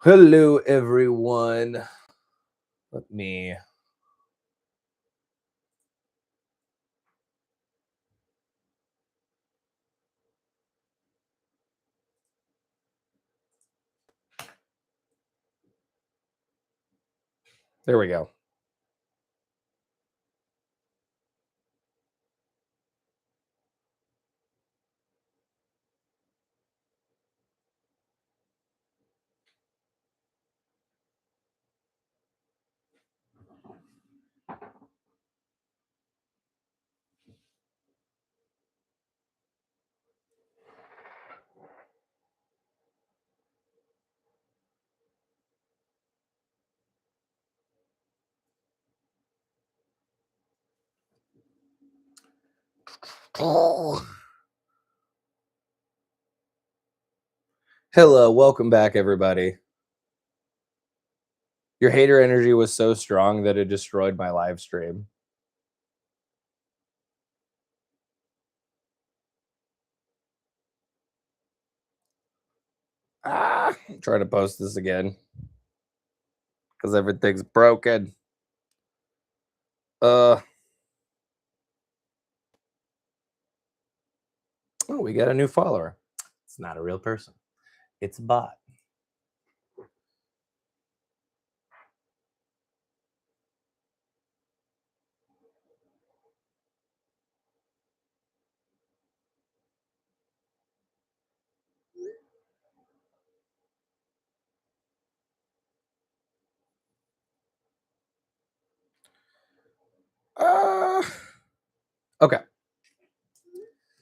Hello, everyone. Let me. There we go. Hello, welcome back, everybody. Your hater energy was so strong that it destroyed my live stream. I'm trying to post this again because everything's broken. Oh, we got a new follower. It's not a real person. It's a bot. Okay.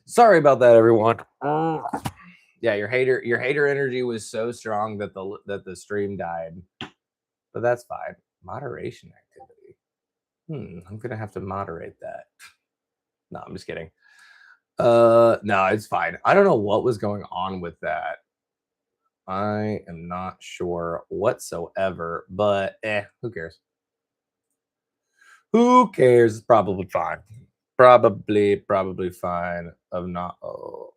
Sorry about that, everyone. Yeah, your hater energy was so strong that the stream died. But that's fine. Moderation activity. I'm gonna have to moderate that. No, I'm just kidding. No, it's fine. I don't know what was going on with that. I am not sure whatsoever, but who cares? Who cares? It's probably fine. Probably fine. Of not. Oh,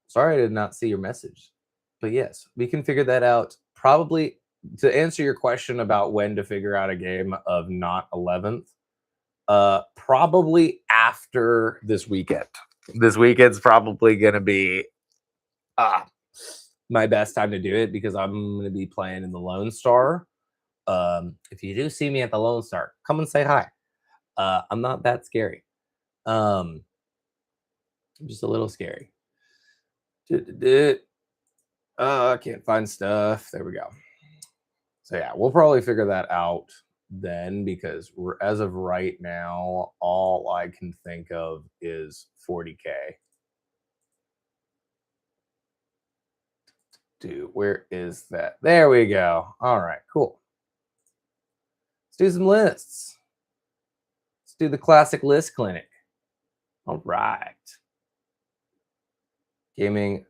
sorry, I did not see your message. But yes, we can figure that out. Probably to answer your question about when to figure out a game of not 11th. Probably after this weekend. This weekend's probably gonna be my best time to do it because I'm gonna be playing in the Lone Star. If you do see me at the Lone Star, come and say hi. I'm not that scary. I'm just a little scary. I can't find stuff. There we go. So yeah, we'll probably figure that out then because as of right now, all I can think of is 40K. Dude, where is that? There we go. All right, cool. Let's do some lists. Let's do the classic list clinic. All right. Gaming.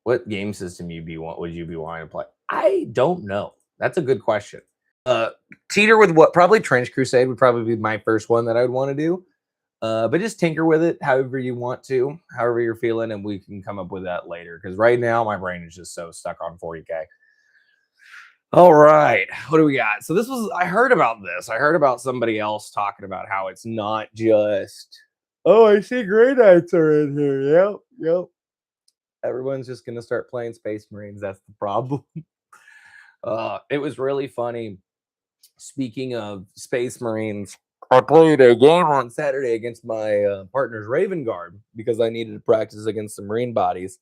What game system would you be wanting to play? I don't know. That's a good question. Teeter with what? Probably Trench Crusade would probably be my first one that I would want to do. But just tinker with it however you want to, however you're feeling, and we can come up with that later. Because right now my brain is just so stuck on 40K. All right, what do we got? So I heard about this. I heard about somebody else talking about how it's not just, oh, I see Grey Knights are in here. Yep. Everyone's just gonna start playing Space Marines. That's the problem. It was really funny. Speaking of Space Marines, I played a game on Saturday against my partner's Raven Guard because I needed to practice against some Marine bodies.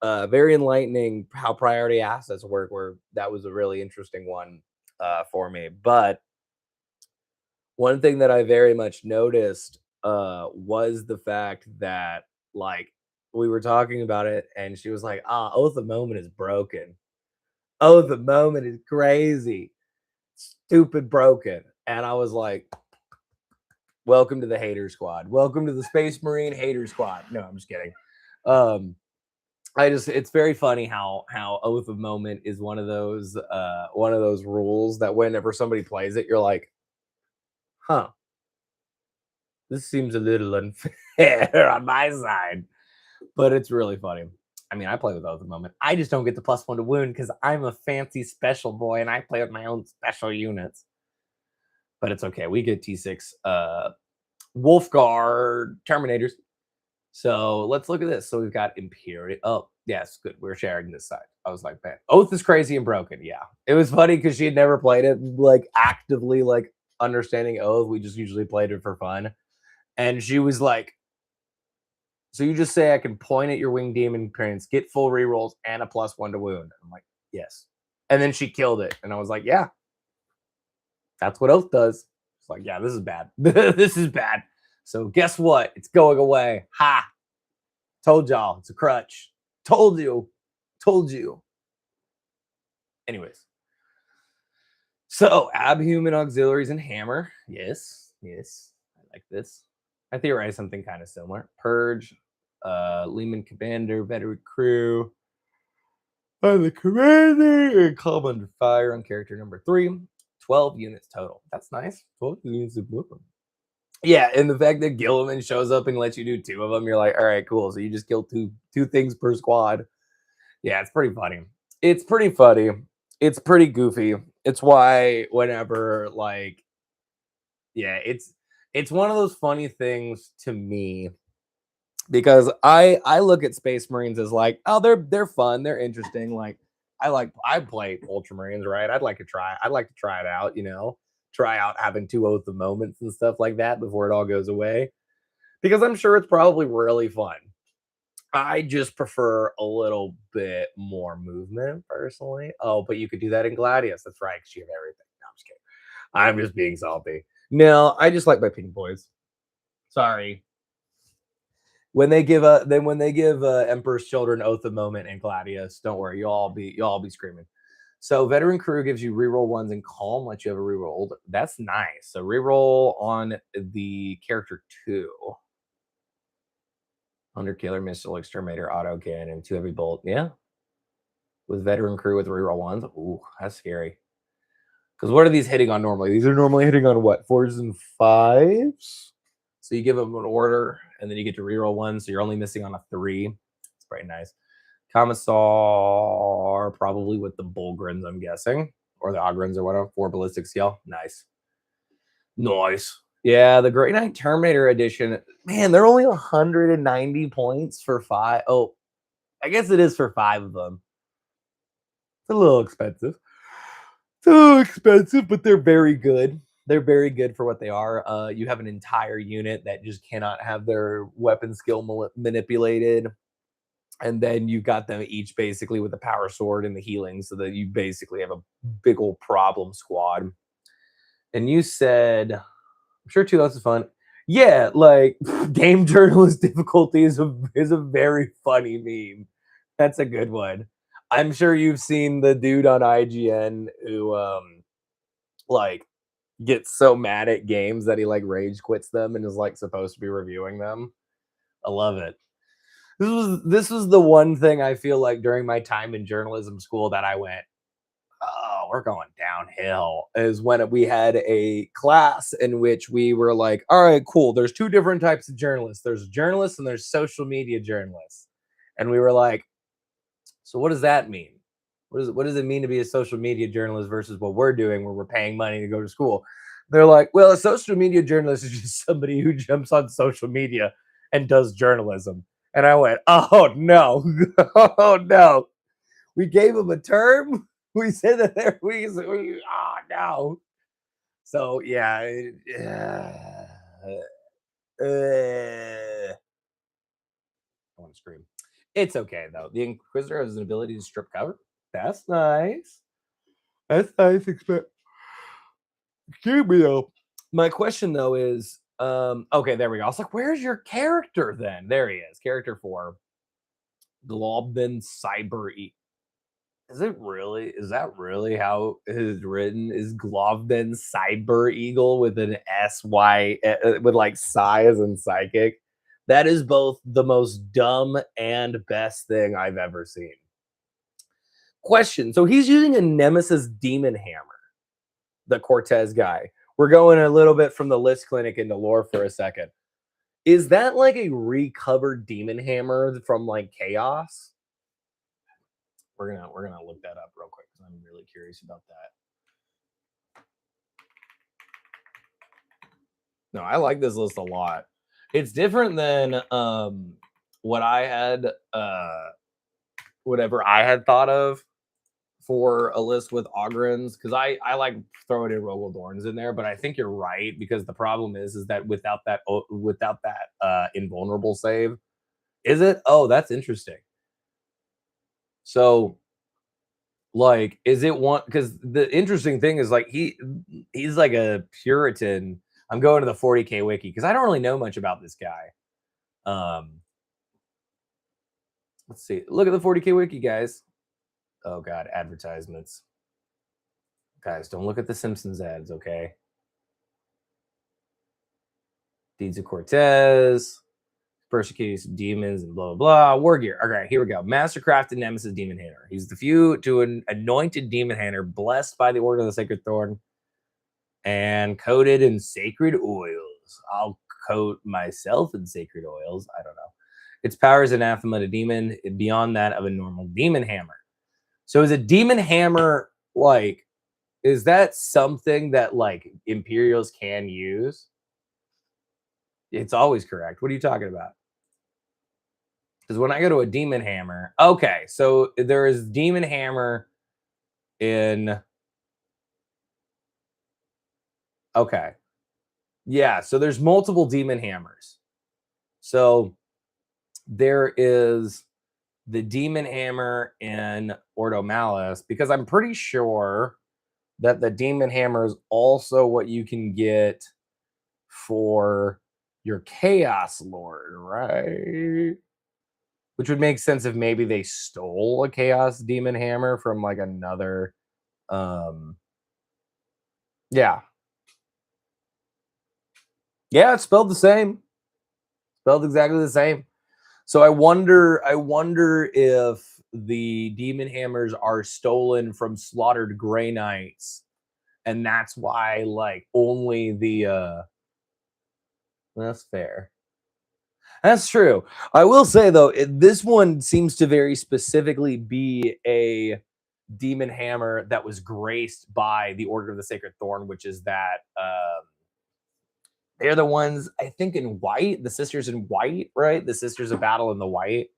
Very enlightening how priority assets work. Where that was a really interesting one for me. But one thing that I very much noticed was the fact that like we were talking about it, and she was like, Oath of Moment is broken. Oath of Moment is crazy, stupid broken." And I was like, welcome to the hater squad. Welcome to the Space Marine hater squad. No, I'm just kidding. It's very funny how Oath of Moment is one of those rules that whenever somebody plays it, you're like, huh, this seems a little unfair on my side. But it's really funny. I mean, I play with Oath at the moment. I just don't get the +1 to wound because I'm a fancy special boy and I play with my own special units. But it's okay. We get T6 Wolfguard Terminators. So let's look at this. So we've got Imperial. Oh, yes, good. We're sharing this side. I was like, man, Oath is crazy and broken. Yeah. It was funny because she had never played it, like actively like understanding Oath. We just usually played it for fun. And she was like, so you just say I can point at your winged demon prince, get full rerolls, and a +1 to wound. I'm like, yes. And then she killed it. And I was like, yeah, that's what Oath does. It's like, yeah, this is bad. This is bad. So guess what? It's going away. Ha! Told y'all. It's a crutch. Told you. Told you. Anyways. So Abhuman auxiliaries and hammer. Yes. Yes. I like this. I theorize something kind of similar. Purge, Lehman Commander, veteran crew. The commander and come under fire on character number 3. 12 units total. That's nice. 12 units of weapon. Yeah, and the fact that Gilliman shows up and lets you do 2 of them, you're like, all right, cool. So you just kill two things per squad. Yeah, it's pretty funny. It's pretty funny. It's pretty goofy. It's why whenever like, yeah, it's one of those funny things to me because I look at Space Marines as like, oh, they're fun, they're interesting. Like I play Ultramarines, right? I'd like to try it out, you know, try out having 2 Oath of moments and stuff like that before it all goes away. Because I'm sure it's probably really fun. I just prefer a little bit more movement personally. Oh, but you could do that in Gladius. That's right, because you have everything. No, I'm just kidding. I'm just being salty. No, I just like my pink boys. Sorry. When they give Emperor's Children Oath of Moment and Gladius, don't worry, you'll all be screaming. So veteran crew gives you reroll 1s and calm, lets you have a reroll. That's nice. So reroll on the character 2. Hunter Killer, Missile Exterminator, Auto Cannon, 2 heavy bolt. Yeah. With veteran crew with reroll 1s. Ooh, that's scary. Because what are these hitting on normally? These are normally hitting on what? 4s and 5s? So you give them an order, and then you get to reroll 1, so you're only missing on a 3. It's pretty nice. Commissar, probably with the Bulgrins, I'm guessing. Or the Ogrins or whatever. 4 ballistic scale. Nice. Nice. Yeah, the Great Knight Terminator edition. Man, they're only 190 points for 5. Oh, I guess it is for 5 of them. It's a little expensive. But they're very good. They're very good for what they are. You have an entire unit that just cannot have their weapon skill manipulated. And then you got them each basically with the power sword and the healing, so that you basically have a big old problem squad. And you said, I'm sure 2 is fun. Yeah, like game journalist difficulty is a very funny meme. That's a good one. I'm sure you've seen the dude on IGN who like gets so mad at games that he like rage quits them and is like supposed to be reviewing them. I love it. This was the one thing I feel like during my time in journalism school that I went, oh, we're going downhill, is when we had a class in which we were like, all right, cool. There's 2 different types of journalists. There's journalists and there's social media journalists. And we were like, so what does that mean? What does it mean to be a social media journalist versus what we're doing where we're paying money to go to school? They're like, well, a social media journalist is just somebody who jumps on social media and does journalism. And I went, oh no, oh no. We gave them a term. We said that oh no. So yeah, I want to scream. It's okay though. The Inquisitor has an ability to strip cover. That's nice. That's nice. Excuse me though. My question though is, okay, there we go. I was like, where's your character then? There he is. Character 4. Globden Cyber Is that really how it is written? Is Glovden Cyber Eagle with an SY with like size and psychic? That is both the most dumb and best thing I've ever seen. Question. So he's using a Nemesis Demon Hammer, the Cortez guy. We're going a little bit from the list clinic into lore for a second. Is that like a recovered Demon Hammer from like Chaos? We're gonna look that up real quick because I'm really curious about that. No, I like this list a lot. It's different than what I had whatever I had thought of for a list with Ogrins, because I like throwing in Rogaldorns in there, but I think you're right, because the problem is that without that invulnerable save, is it? Oh, that's interesting. So, like, is it one? Because the interesting thing is, like, he's like a Puritan. I'm going to the 40K wiki because I don't really know much about this guy. Let's see. Look at the 40K wiki, guys. Oh God, advertisements. Guys, don't look at the Simpsons ads, okay? Deeds of Cortez, persecuted demons, and blah, blah, blah. War gear. All right, here we go. Mastercrafted Nemesis Demon Hunter. He's the few to an anointed demon hunter blessed by the Order of the Sacred Thorn and coated in sacred oils. I'll coat myself in sacred oils. I don't know. Its power is anathema to demon beyond that of a normal demon hammer. So is a demon hammer, like, is that something that, like, Imperials can use? It's always correct. What are you talking about? Because when I go to a demon hammer, okay, so there is demon hammer in, okay. Yeah, so there's multiple demon hammers. So there is the demon hammer in Ordo Malus, because I'm pretty sure that the demon hammer is also what you can get for your Chaos Lord, right? Which would make sense if maybe they stole a Chaos Demon Hammer from like another. Yeah. Yeah, it's spelled the same. Spelled exactly the same. So I wonder if the demon hammers are stolen from slaughtered Grey Knights, and that's why, like, only the that's fair. That's true. I will say though, this one seems to very specifically be a demon hammer that was graced by the Order of the Sacred Thorn, which is that they're the ones, I think, in white, the sisters in white, right? The sisters of battle in the white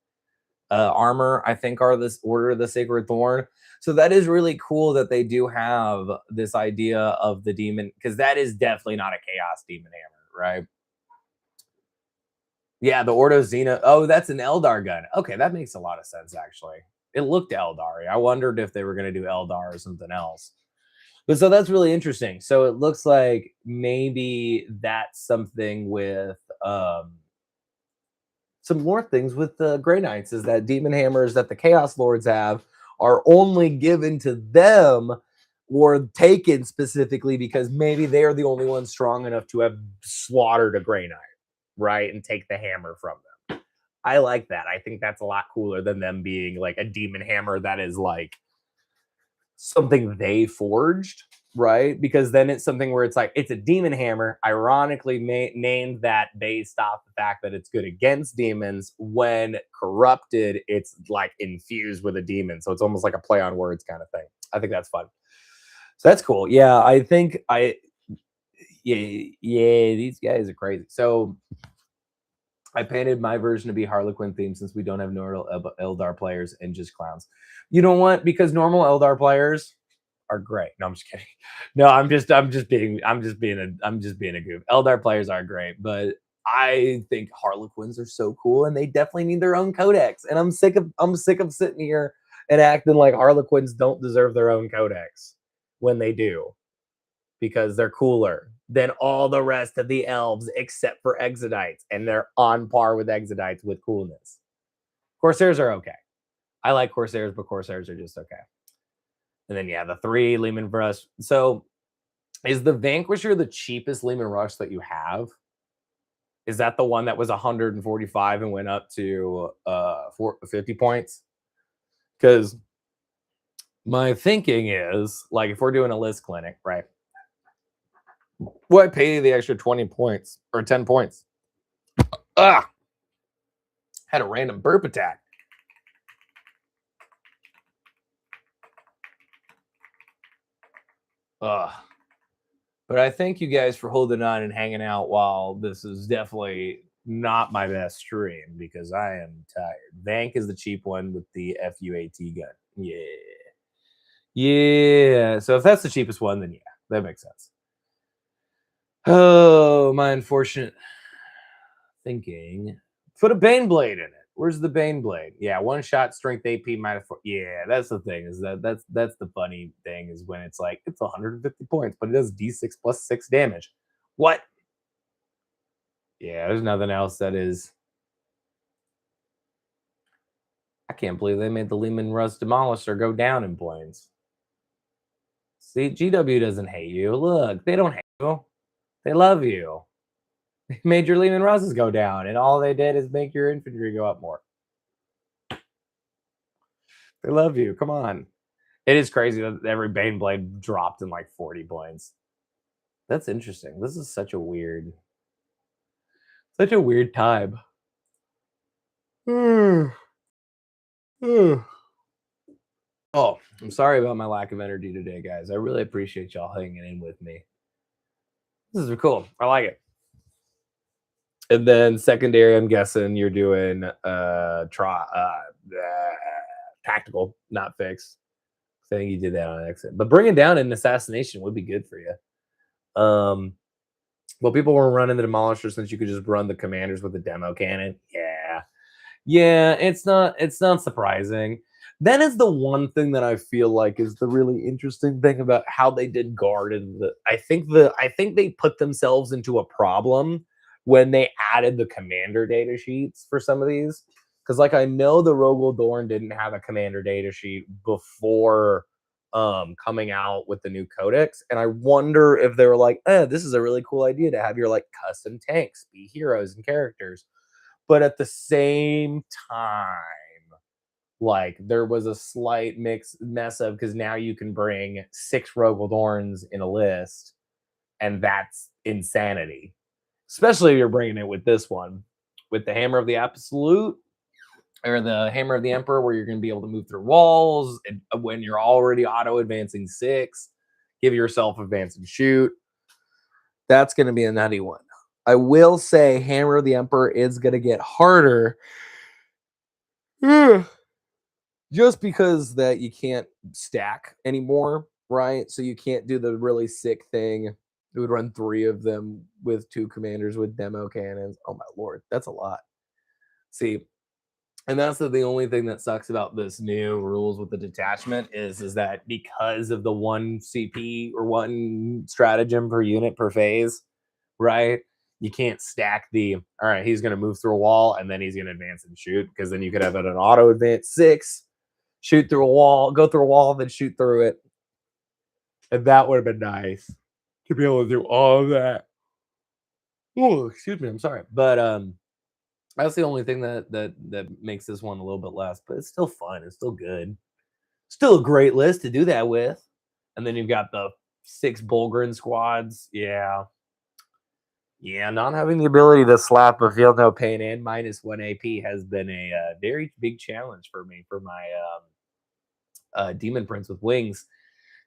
armor, I think, are this Order of the Sacred Thorn. So that is really cool that they do have this idea of the demon, because that is definitely not a chaos demon hammer, right? Yeah, the Ordo Xena. Oh, that's an Eldar gun. Okay, that makes a lot of sense, actually. It looked Eldar. I wondered if they were going to do Eldar or something else. But so that's really interesting. So it looks like maybe that's something with some more things with the Grey Knights, is that demon hammers that the Chaos Lords have are only given to them or taken specifically because maybe they're the only ones strong enough to have slaughtered a Grey Knight, right? And take the hammer from them. I like that. I think that's a lot cooler than them being like a demon hammer that is like something they forged, right? Because then it's something where it's like, it's a demon hammer, ironically named that based off the fact that it's good against demons. When corrupted, it's like infused with a demon. So it's almost like a play on words kind of thing. I think that's fun. So that's cool. Yeah, I think yeah, these guys are crazy. So I painted my version to be Harlequin themed since we don't have normal Eldar players and just clowns. You know what? Because normal Eldar players are great. No, I'm just kidding. No, I'm just being a goof. Eldar players are great, but I think Harlequins are so cool, and they definitely need their own codex. And I'm sick of sitting here and acting like Harlequins don't deserve their own codex when they do, because they're cooler than all the rest of the elves except for Exodites, and they're on par with Exodites with coolness. Corsairs are okay. I like Corsairs, but Corsairs are just okay. And then, yeah, the 3 Leman Rush. So is the Vanquisher the cheapest Leman Rush that you have? Is that the one that was 145 and went up to 50 points? Because my thinking is, like, if we're doing a list clinic, right? Why pay the extra 20 points or 10 points? Had a random burp attack. Ugh. But I thank you guys for holding on and hanging out while this is definitely not my best stream because I am tired. Vank is the cheap one with the FUAT gun. Yeah. Yeah. So if that's the cheapest one, then yeah, that makes sense. Oh, my unfortunate thinking. Put a Baneblade in it. Where's the Baneblade? Yeah, one shot, strength AP -4. Yeah, that's the thing. Is that's the funny thing is when it's like it's 150 points, but it does D6 plus 6 damage. What? Yeah, there's nothing else that is. I can't believe they made the Lehman Russ Demolisher go down in points. See, GW doesn't hate you. Look, they don't hate you. They love you. They made your Lehman Russes go down, and all they did is make your infantry go up more. They love you. Come on. It is crazy that every Baneblade dropped in like 40 points. That's interesting. This is such a weird time. Oh, I'm sorry about my lack of energy today, guys. I really appreciate y'all hanging in with me. This is cool. I like it. And then secondary, I'm guessing you're doing tactical, not fixed. I think you did that on accident. But bringing down an assassination would be good for you. Well, people were running the Demolisher since you could just run the commanders with the demo cannon. Yeah, it's not surprising. That is the one thing that I feel like is the really interesting thing about how they did guard. And I think they put themselves into a problem when they added the commander data sheets for some of these. Because like I know the Rogel Dorn didn't have a commander data sheet before coming out with the new codex, and I wonder if they were like, this is a really cool idea to have your like custom tanks be heroes and characters. But at the same time, like there was a slight mess up because now you can bring 6 Rogel Dorns in a list, and that's insanity. Especially if you're bringing it with this one, with the Hammer of the Absolute or the Hammer of the Emperor, where you're going to be able to move through walls and when you're already auto advancing 6, give yourself advance and shoot. That's going to be a nutty one. I will say Hammer of the Emperor is going to get harder just because that you can't stack anymore, right? So you can't do the really sick thing. It would run 3 of them with 2 commanders with demo cannons. Oh my lord, that's a lot. See, and that's the only thing that sucks about this new rules with the detachment is that because of the 1 CP or 1 stratagem per unit per phase, right? You can't stack the, all right, he's going to move through a wall and then he's going to advance and shoot, because then you could have an auto advance 6, shoot through a wall, go through a wall, then shoot through it. And that would have been nice to be able to do all of that. Oh, excuse me, I'm sorry. But that's the only thing that makes this one a little bit less, but it's still fun. It's still good. Still a great list to do that with. And then you've got the 6 Bulgren squads. Yeah, not having the ability to slap a Feel No Pain and -1 AP has been a very big challenge for me for my Demon Prince with Wings,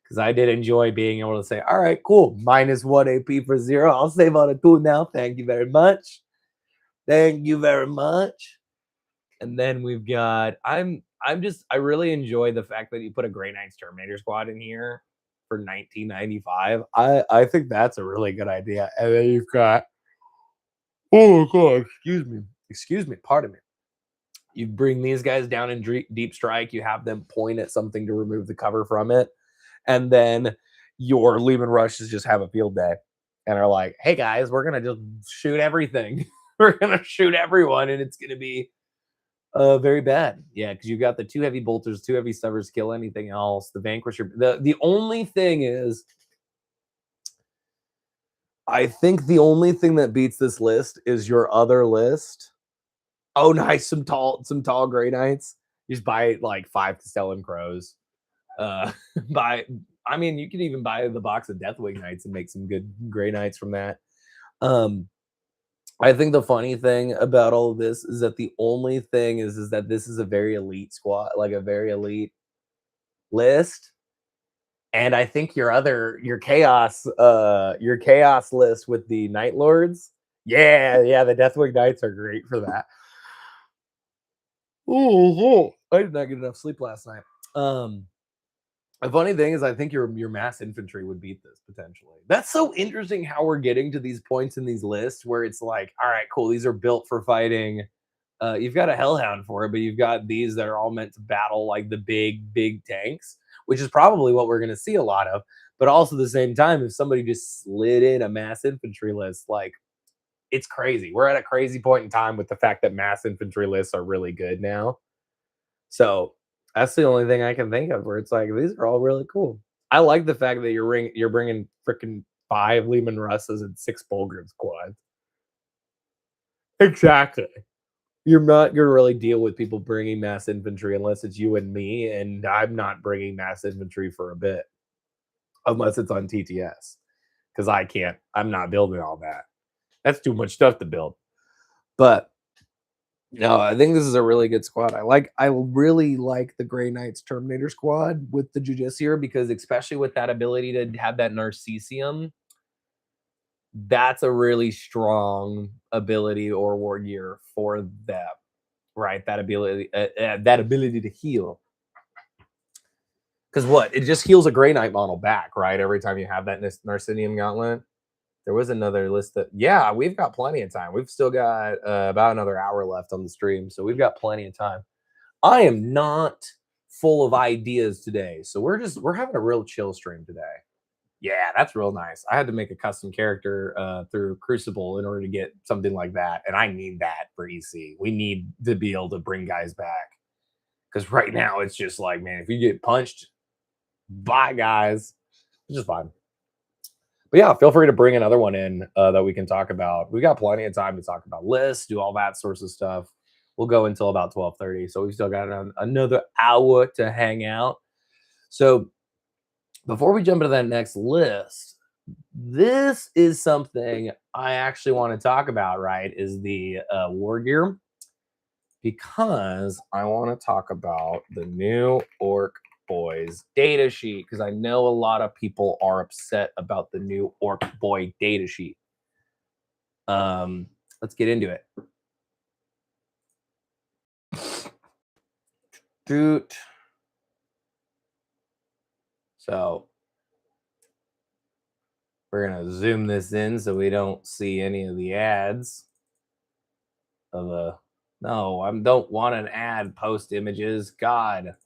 because I did enjoy being able to say, all right, cool, -1 AP for 0. I'll save on a 2 now. Thank you very much. Thank you very much. And then we've got, I really enjoy the fact that you put a Grey Knights Terminator squad in here for 1995. I think that's a really good idea. And then you've got, oh god, excuse me, pardon me. You bring these guys down in deep strike, you have them point at something to remove the cover from it, and then your Lehman Rushes just have a field day and are like, hey guys, we're gonna just shoot everything. We're gonna shoot everyone, and it's gonna be very bad. Yeah, because you've got the 2 heavy bolters, 2 heavy stubbers, kill anything else. The Vanquisher. The only thing is, I think the only thing that beats this list is your other list. Oh, nice, some tall Grey Knights. You just buy like 5 Castellan Crows. I mean, you can even buy the box of Deathwing Knights and make some good Grey Knights from that. I think the funny thing about all of this is that the only thing is that this is a very elite squad, like a very elite list. And I think your chaos list with the Night Lords. Yeah, the Deathwing Knights are great for that. Oh, I did not get enough sleep last night. The funny thing is, I think your mass infantry would beat this potentially. That's so interesting how we're getting to these points in these lists where it's like, all right, cool, these are built for fighting. You've got a Hellhound for it, but you've got these that are all meant to battle like the big tanks, which is probably what we're going to see a lot of. But also at the same time, if somebody just slid in a mass infantry list, like it's crazy. We're at a crazy point in time with the fact that mass infantry lists are really good now. So that's the only thing I can think of where it's like these are all really cool. I like the fact that you're bringing freaking 5 Lehman Russes and 6 Bulgrim squads. Exactly. You're not gonna really deal with people bringing mass infantry unless it's you and me, and I'm not bringing mass infantry for a bit, unless it's on TTS, because I can't. I'm not building all that. That's too much stuff to build. But no, I think this is a really good squad. I really like the Grey Knights Terminator squad with the Justiciar because especially with that ability to have that Narcisium, that's a really strong ability or war gear for them, right? That ability to heal. Because what? It just heals a Grey Knight model back, right? Every time you have that Narcinium Gauntlet. There was another list that, yeah, we've got plenty of time. We've still got about another hour left on the stream, so we've got plenty of time. I am not full of ideas today, so we're having a real chill stream today. Yeah, that's real nice. I had to make a custom character through Crucible in order to get something like that, and I need that for EC. We need to be able to bring guys back because right now it's just like, man, if you get punched, bye guys, it's just fine. But yeah, feel free to bring another one in that we can talk about. We got plenty of time to talk about lists, do all that sorts of stuff. We'll go until about 12:30, so we've still got another hour to hang out. So before we jump into that next list, this is something I actually want to talk about, right? Is the war gear, because I want to talk about the new Orc Boys data sheet because I know a lot of people are upset about the new Orc Boy data sheet. Let's get into it. Doot. So we're gonna zoom this in so we don't see any of the ads of a. No, I don't want an ad post images. God.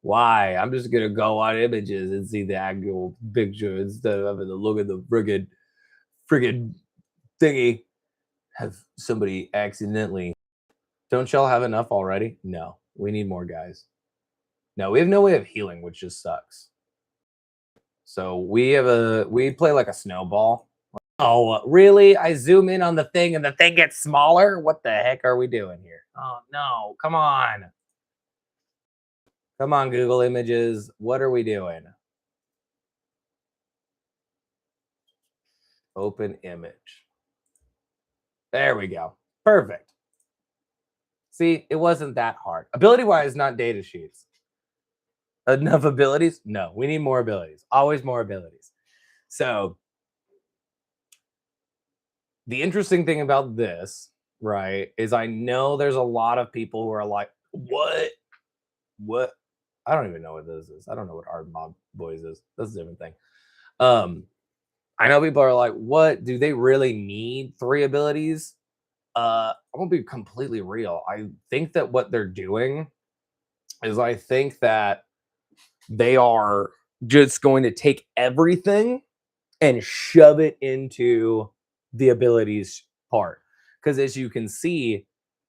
Why? I'm just gonna go on images and see the actual picture instead of having to look at the friggin' thingy. Have somebody accidentally. Don't y'all have enough already? No, we need more guys. No, we have no way of healing, which just sucks. So we play like a snowball. Oh, really? I zoom in on the thing and the thing gets smaller? What the heck are we doing here? Oh no, come on. Come on, Google Images. What are we doing? Open image. There we go. Perfect. See, it wasn't that hard. Ability-wise, not data sheets. Enough abilities? No, we need more abilities. Always more abilities. So the interesting thing about this, right, is I know there's a lot of people who are like, what? I don't even know what this is. I don't know what Art Mob Boys is. That's a different thing. I know people are like, what? Do they really need 3 abilities? I'm gonna be completely real. I think that what they're doing is I think that they are just going to take everything and shove it into the abilities part. Because as you can see,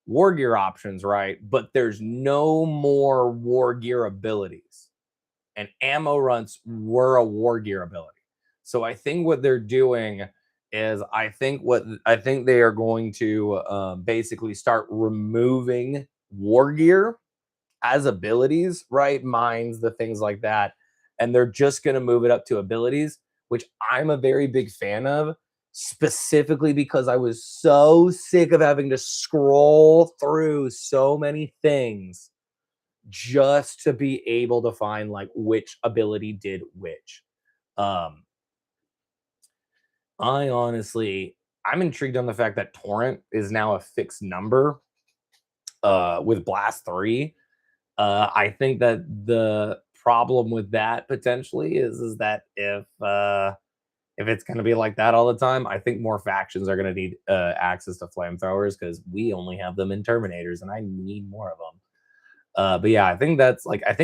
war gear options, right? But there's no more war gear abilities. And ammo runts were a war gear ability. So I think what they're doing is I think they are going to basically start removing war gear as abilities, right? Mines, the things like that. And they're just going to move it up to abilities, which I'm a very big fan of, specifically because I was so sick of having to scroll through so many things just to be able to find like which ability did which. Um, I'm intrigued on the fact that Torrent is now a fixed number with Blast 3. I think that the problem with that potentially is that if it's going to be like that all the time, I think more factions are going to need access to flamethrowers because we only have them in Terminators, and I need more of them. But yeah, I think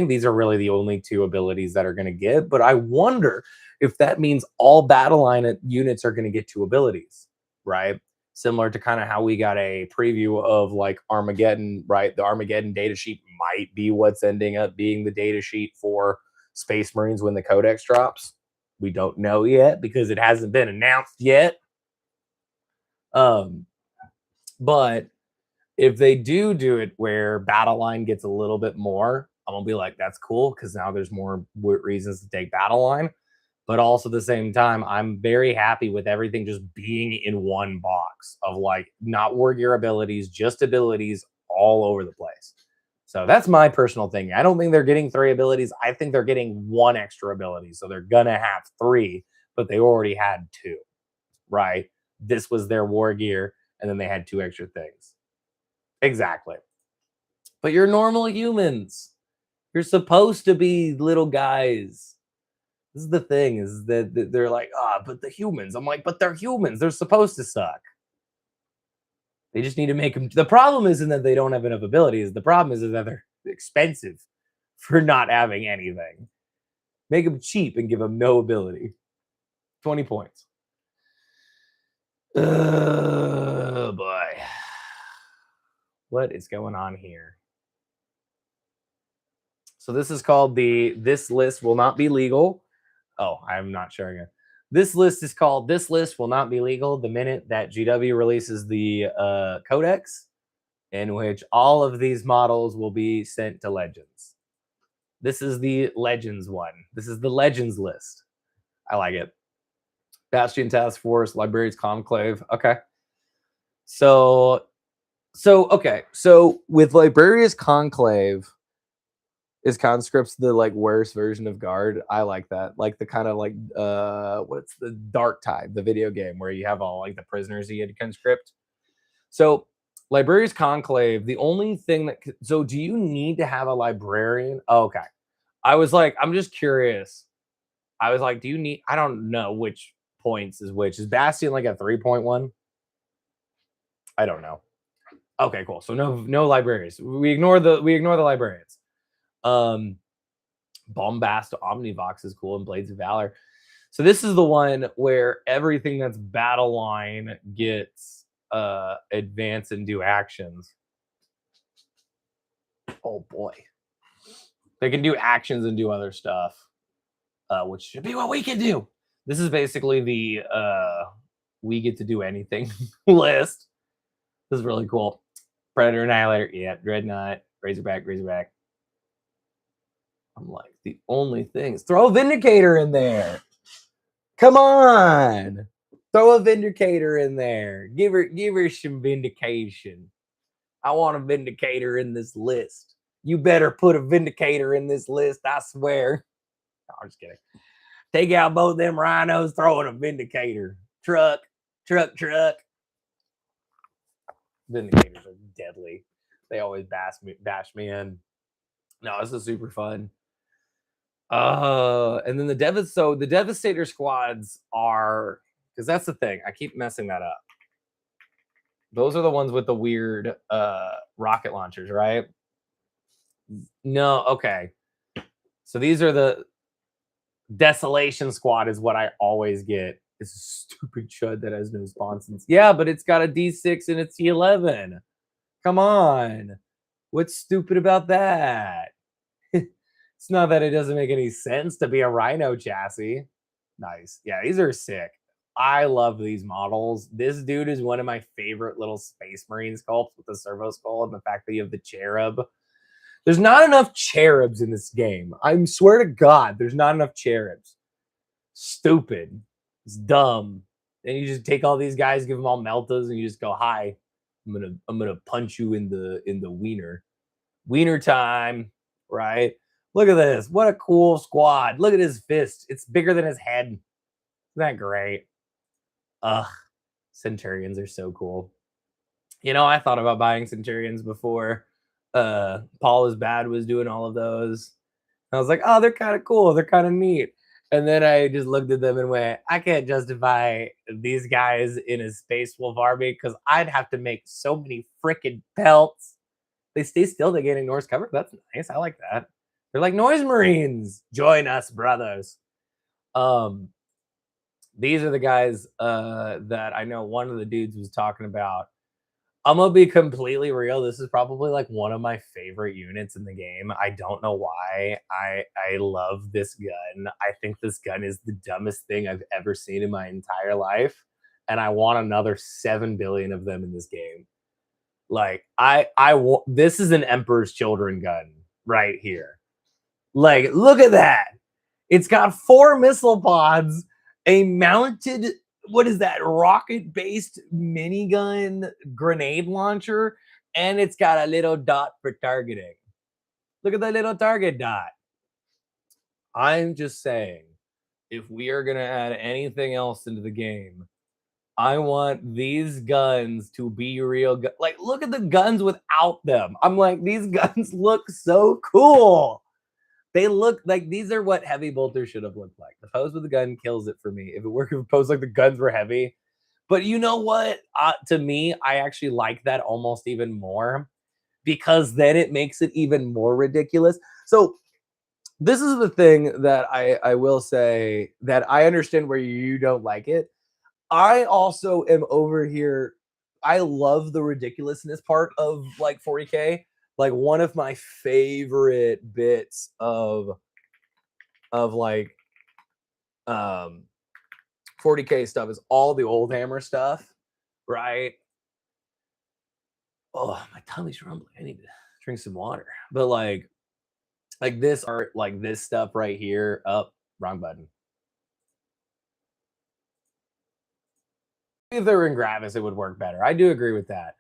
these are really the only two abilities that are going to get. But I wonder if that means all battle line units are going to get two abilities, right? Similar to kind of how we got a preview of like Armageddon, right? The Armageddon data sheet might be what's ending up being the data sheet for Space Marines when the Codex drops. We don't know yet because it hasn't been announced yet. But if they do it where battle line gets a little bit more, I'm gonna be like, that's cool because now there's more reasons to take battle line. But also at the same time, I'm very happy with everything just being in one box of like not war gear abilities, just abilities all over the place. So that's my personal thing. I don't think they're getting 3 abilities. I think they're getting 1 extra ability. So they're gonna have 3, but they already had 2, right? This was their war gear, and then they had 2 extra things. Exactly. But you're normal humans. You're supposed to be little guys. This is the thing, is that they're like, but the humans. I'm like, but they're humans. They're supposed to suck. They just need to make them. The problem isn't that they don't have enough abilities. The problem is that they're expensive for not having anything. Make them cheap and give them no ability. 20 points. Oh, boy. What is going on here? So this is called this list will not be legal. Oh, I'm not sharing it. This list is called This List Will Not Be Legal the minute that GW releases the codex, in which all of these models will be sent to Legends. This is the Legends one. This is the Legends list. I like it. Bastion Task Force, Librarians Conclave. Okay. So with Librarians Conclave, is conscripts the like worst version of guard? I like that. Like the kind of like what's the Dark Tide, the video game where you have all like the prisoners you had to conscript. So Librarians Conclave, the only thing that so do you need to have a librarian? Oh, okay. I was like, I'm just curious. I was like, do you need I don't know which points is which. Is Bastion like a 3.1? I don't know. Okay, cool. So no librarians. We ignore the librarians. Bombast Omnivox is cool, and Blades of Valor. So this is the one where everything that's battle line gets advance and do actions. Oh boy. They can do actions and do other stuff, which should be what we can do. This is basically the we get to do anything list. This is really cool. Predator Annihilator, yeah, Dreadnought, Razorback. I'm like, the only thing is throw a Vindicator in there. Come on. Throw a Vindicator in there. Give her some vindication. I want a Vindicator in this list. You better put a Vindicator in this list, I swear. No, I'm just kidding. Take out both them rhinos, throw in a Vindicator. Truck. Vindicators are deadly. They always bash me in. No, this is super fun. And then the Devastator squads are, because that's the thing. I keep messing that up. Those are the ones with the weird rocket launchers, right? No, okay. So these are the Desolation Squad is what I always get. It's a stupid chud that has no sponsons. Yeah, but it's got a D6 and a T11. Come on. What's stupid about that? It's not that it doesn't make any sense to be a Rhino chassis. Nice. Yeah, these are sick. I love these models. This dude is one of my favorite little Space Marine sculpts with the servo skull and the fact that you have the cherub. There's not enough cherubs in this game. I swear to God, there's not enough cherubs. Stupid. It's dumb. And you just take all these guys, give them all meltas, and you just go, "Hi, I'm gonna punch you in the wiener. Wiener time." right? Look at this. What a cool squad. Look at his fist. It's bigger than his head. Isn't that great? Ugh, Centurions are so cool. You know, I thought about buying Centurions before Paul is Bad was doing all of those. I was like, oh, they're kind of cool. They're kind of neat. And then I just looked at them and went, I can't justify these guys in a Space Wolf army because I'd have to make so many freaking pelts. They stay still, they gain Norse cover. That's nice. I like that. They're like Noise Marines. Join us, brothers. These are the guys that I know one of the dudes was talking about. I'm gonna be completely real. This is probably like one of my favorite units in the game. I don't know why. I love this gun. I think this gun is the dumbest thing I've ever seen in my entire life, and I want another 7 billion of them in this game. Like this is an Emperor's Children gun right here. Like, look at that. It's got 4 missile pods, a mounted, what is that, rocket-based minigun grenade launcher, and it's got a little dot for targeting. Look at that little target dot. I'm just saying, if we are going to add anything else into the game, I want these guns to be real. Like, look at the guns without them. I'm like, these guns look so cool. They look like these are what heavy bolter should have looked like. The pose with the gun kills it for me. If it were a pose like the guns were heavy. But you know what? To me, I actually like that almost even more because then it makes it even more ridiculous. So this is the thing that I will say that I understand where you don't like it. I also am over here. I love the ridiculousness part of like 40K. Like one of my favorite bits of like 40K stuff is all the old hammer stuff, right? Oh, my tummy's rumbling. I need to drink some water. But like this art, like this stuff right here. Up, wrong button. If they were in Gravis, it would work better. I do agree with that.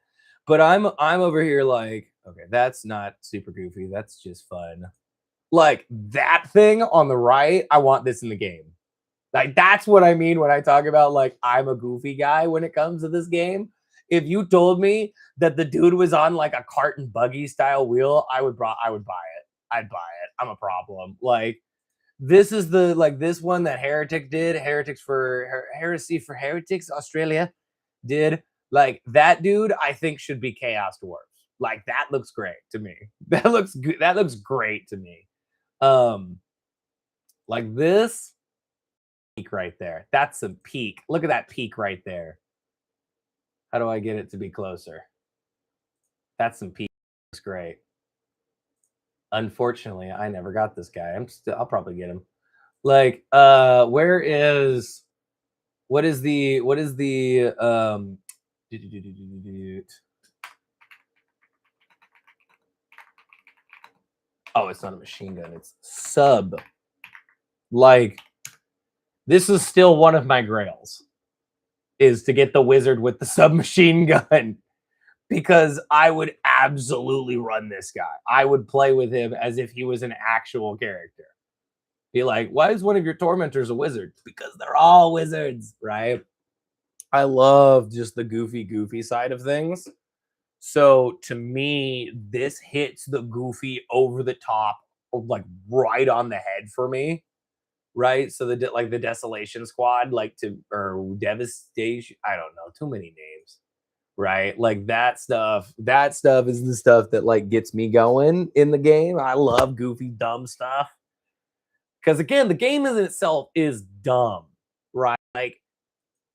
But I'm over here like, okay, that's not super goofy. That's just fun. Like that thing on the right, I want this in the game. Like that's what I mean when I talk about like I'm a goofy guy when it comes to this game. If you told me that the dude was on like a cart and buggy style wheel, I would buy it. I'd buy it. I'm a problem. Like this is the like this one that Heretic did, Heresy for Heretics Australia did. Like that dude, I think should be Chaos Dwarves. Like that looks great to me. That looks good. That looks great to me. Like this peak right there. That's some peak. Look at that peak right there. How do I get it to be closer? That's some peak. Looks great. Unfortunately, I never got this guy. I'll probably get him. Like, what is the oh, it's not a machine gun, it's sub. Like, this is still one of my grails, is to get the wizard with the submachine gun. Because I would absolutely run this guy. I would play with him as if he was an actual character. Be like, why is one of your tormentors a wizard? Because they're all wizards, right? I love just the goofy side of things. So to me, this hits the goofy over the top, like right on the head for me, right? So the like the Desolation Squad, like or Devastation, I don't know, too many names, right? Like that stuff is the stuff that like gets me going in the game. I love goofy, dumb stuff. Because again, the game in itself is dumb, right? Like,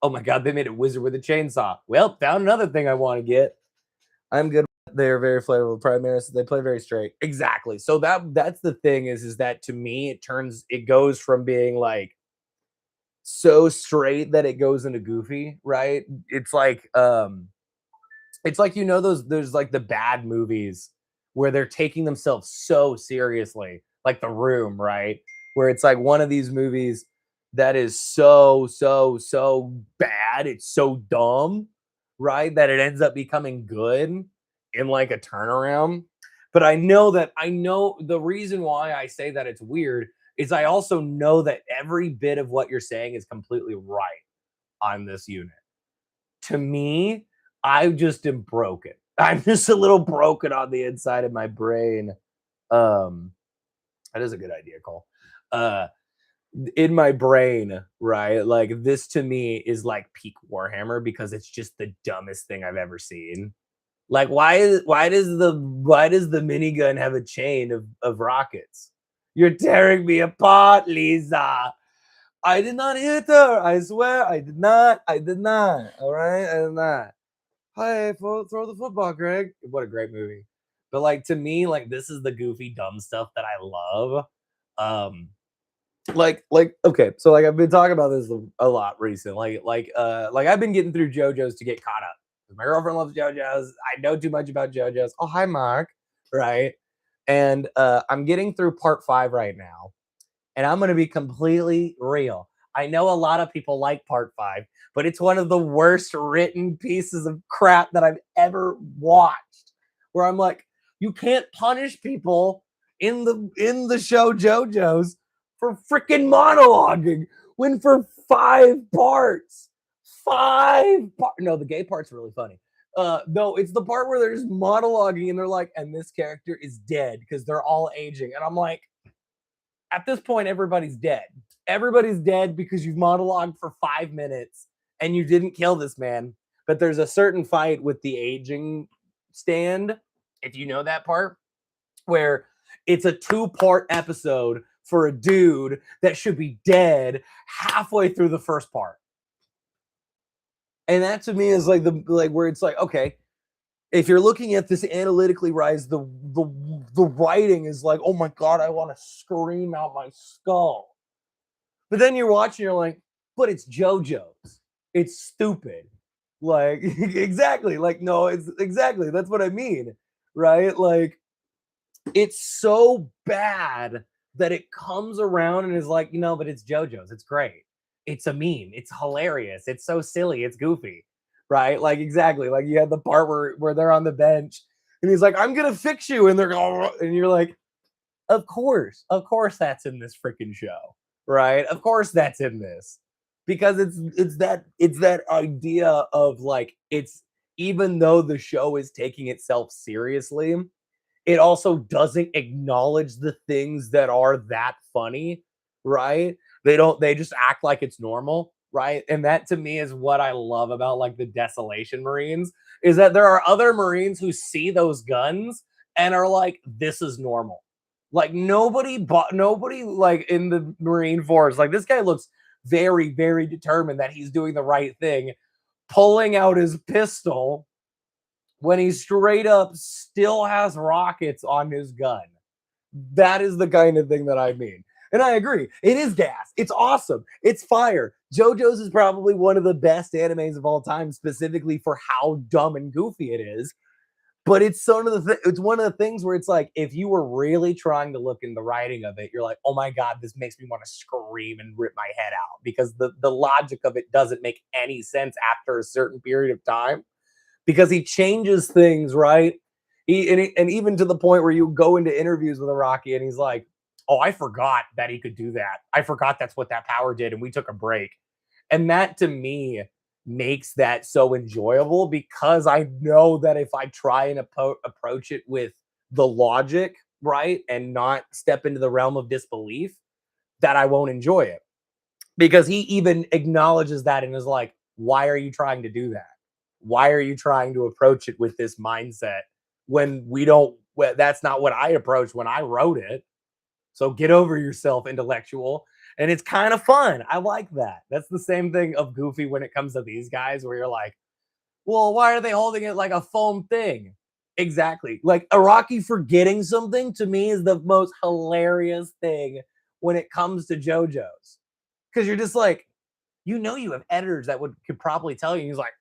oh my god, they made a wizard with a chainsaw. Well, found another thing I want to get. I'm good. They're very flavorful primaries. They play very straight. Exactly. So that's the thing is that to me it goes from being like so straight that it goes into goofy, right? It's like you know there's like the bad movies where they're taking themselves so seriously, like The Room, right? Where it's like one of these movies that is so bad, it's so dumb, right? That it ends up becoming good in like a turnaround. But I know the reason why I say that it's weird is I also know that every bit of what you're saying is completely right on this unit. To me, I just am broken. I'm just a little broken on the inside of my brain. Um, that is a good idea, Cole. Uh, in my brain, right? Like this to me is like peak Warhammer because it's just the dumbest thing I've ever seen. Like why does the minigun have a chain of rockets? You're tearing me apart, Lisa. I did not hit her. I swear I did not. I did not. All right, I did not. Hey, throw the football, Greg. What a great movie. But like to me, like this is the goofy, dumb stuff that I love. Um, like okay, so like I've been talking about this a lot recently. Like I've been getting through JoJo's to get caught up. My girlfriend loves JoJo's. I know too much about JoJo's. Oh, hi, Mark. Right. And I'm getting through part 5 right now. And I'm going to be completely real. I know a lot of people like part 5, but it's one of the worst written pieces of crap that I've ever watched. Where I'm like, you can't punish people in the show JoJo's for freaking monologuing when for 5 parts. No, the gay part's really funny. No, it's the part where they're just monologuing and they're like, and this character is dead because they're all aging. And I'm like, at this point, everybody's dead. Everybody's dead because you've monologued for 5 minutes and you didn't kill this man. But there's a certain fight with the aging stand, if you know that part, where it's a 2-part episode for a dude that should be dead halfway through the first part. And that to me is like where it's like, okay, if you're looking at this analytically, Rise, the writing is like, oh my god, I want to scream out my skull. But then you're watching, you're like, but it's JoJo's. It's stupid. Like exactly. Like no, it's exactly. That's what I mean, right? Like it's so bad that it comes around and is like, but it's JoJo's. It's great. It's a meme. It's hilarious. It's so silly. It's goofy. Right? Like exactly. Like you had the part where they're on the bench and he's like, I'm gonna fix you. And they're going, and you're like, of course that's in this freaking show. Right? Of course that's in this. Because it's that idea of like it's even though the show is taking itself seriously, it also doesn't acknowledge the things that are that funny, right? They just act like it's normal, right? And that to me is what I love about like the Desolation Marines is that there are other Marines who see those guns and are like, this is normal. Like nobody like in the Marine Force, like this guy looks very, very determined that he's doing the right thing, pulling out his pistol when he straight up still has rockets on his gun. That is the kind of thing that I mean. And I agree. It is gas. It's awesome. It's fire. JoJo's is probably one of the best animes of all time, specifically for how dumb and goofy it is. But it's it's one of the things where it's like, if you were really trying to look in the writing of it, you're like, oh my God, this makes me want to scream and rip my head out because the logic of it doesn't make any sense after a certain period of time because he changes things, right? And even to the point where you go into interviews with Araki and he's like, oh, I forgot that he could do that. I forgot that's what that power did. And we took a break. And that to me makes that so enjoyable because I know that if I try and approach it with the logic, right, and not step into the realm of disbelief, that I won't enjoy it. Because he even acknowledges that and is like, why are you trying to do that? Why are you trying to approach it with this mindset when that's not what I approached when I wrote it. So get over yourself, intellectual. And it's kind of fun. I like that. That's the same thing of goofy when it comes to these guys where you're like, well, why are they holding it like a foam thing? Exactly. Like Araki forgetting something to me is the most hilarious thing when it comes to JoJo's. Because you're just like, you have editors that could probably tell you. He's like,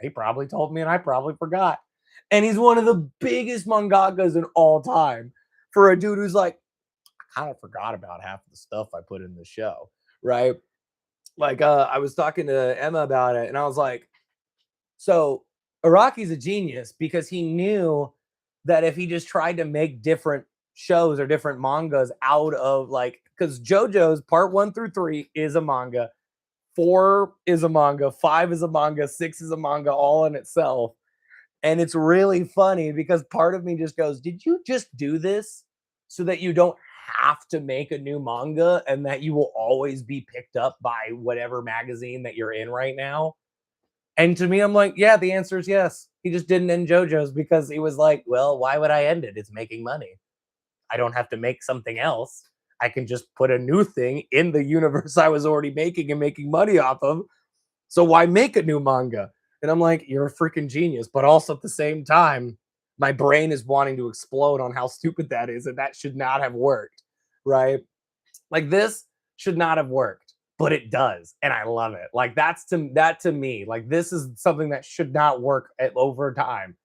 he probably told me and I probably forgot. And he's one of the biggest mangakas in all time for a dude who's like, I kind of forgot about half of the stuff I put in the show, right? Like I was talking to Emma about it and I was like, so Araki's a genius because he knew that if he just tried to make different shows or different mangas out of like, because JoJo's part 1 through 3 is a manga, 4 is a manga, 5 is a manga, 6 is a manga all in itself. And it's really funny because part of me just goes, did you just do this so that you don't have to make a new manga and that you will always be picked up by whatever magazine that you're in right now? And to me, I'm like, yeah, the answer is yes. He just didn't end JoJo's because he was like, well, why would I end it? It's making money. I don't have to make something else. I can just put a new thing in the universe I was already making and making money off of. So why make a new manga? And I'm like, you're a freaking genius. But also at the same time, my brain is wanting to explode on how stupid that is. And that should not have worked. Right. Like this should not have worked, but it does. And I love it. Like that to me, like this is something that should not work over time,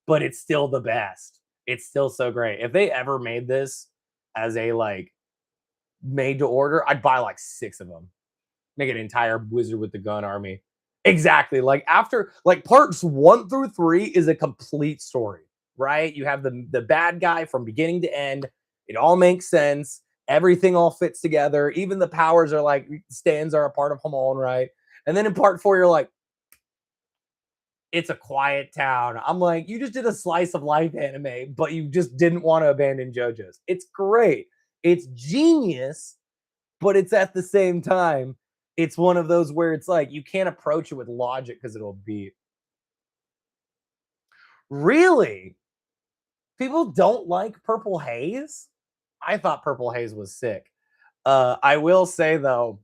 but it's still the best. It's still so great. If they ever made this as a like made to order, I'd buy like 6 of them. Make an entire Wizard with the Gun army. Exactly. Like after like parts 1 through 3 is a complete story, right? You have the bad guy from beginning to end. It all makes sense. Everything all fits together. Even the powers are like stands are a part of Hamon, right? And then in part 4, you're like, it's a quiet town. I'm like, you just did a slice of life anime, but you just didn't want to abandon JoJo's. It's great. It's genius, but it's at the same time, it's one of those where it's like you can't approach it with logic because it'll be really people don't like Purple Haze. I thought Purple Haze was sick. I will say though,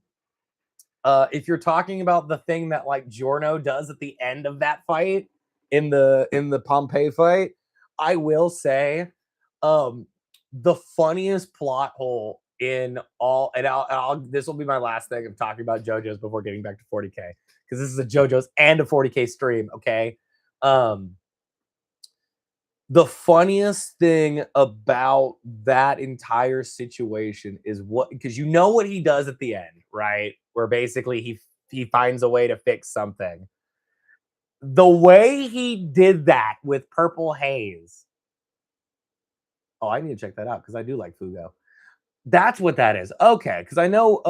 if you're talking about the thing that like Giorno does at the end of that fight in the Pompeii fight, I will say the funniest plot hole in all, and I'll this will be my last thing of talking about JoJo's before getting back to 40k because this is a JoJo's and a 40k stream. Okay, the funniest thing about that entire situation is what, because you know what he does at the end, right? Where basically he finds a way to fix something. The way he did that with Purple Haze. Oh, I need to check that out because I do like Fugo. That's what that is. Okay, because I know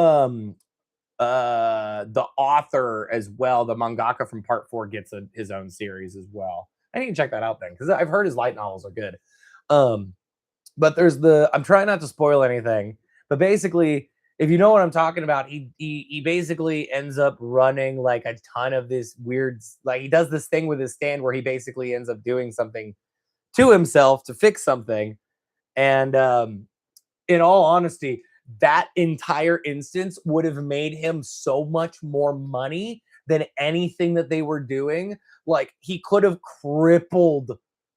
the author as well, the mangaka from part 4 gets his own series as well. I need to check that out then because I've heard his light novels are good. But there's I'm trying not to spoil anything, but basically, if you know what I'm talking about, he basically ends up running like a ton of this weird, like he does this thing with his stand where he basically ends up doing something to himself to fix something. And in all honesty, that entire instance would have made him so much more money than anything that they were doing. Like he could have crippled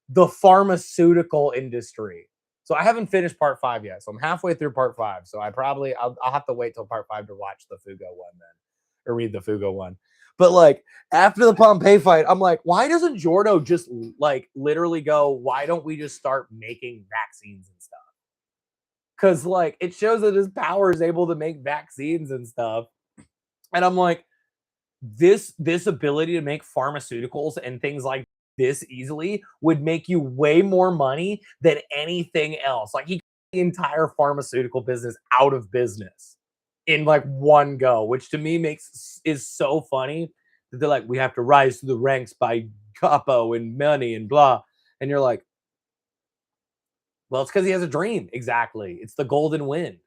the pharmaceutical industry. So I haven't finished part 5 yet. So I'm halfway through part 5. So I'll have to wait till part 5 to watch the Fugo one then, or read the Fugo one. But like after the Pompeii fight, I'm like, why doesn't Giorno just like literally go, why don't we just start making vaccines and stuff? Because like it shows that his power is able to make vaccines and stuff. And I'm like, this ability to make pharmaceuticals and things like this easily would make you way more money than anything else. Like he got the entire pharmaceutical business out of business in like one go, which to me is so funny that they're like, we have to rise to the ranks by capo and money and blah. And you're like, well, it's because he has a dream. Exactly. It's the golden wind.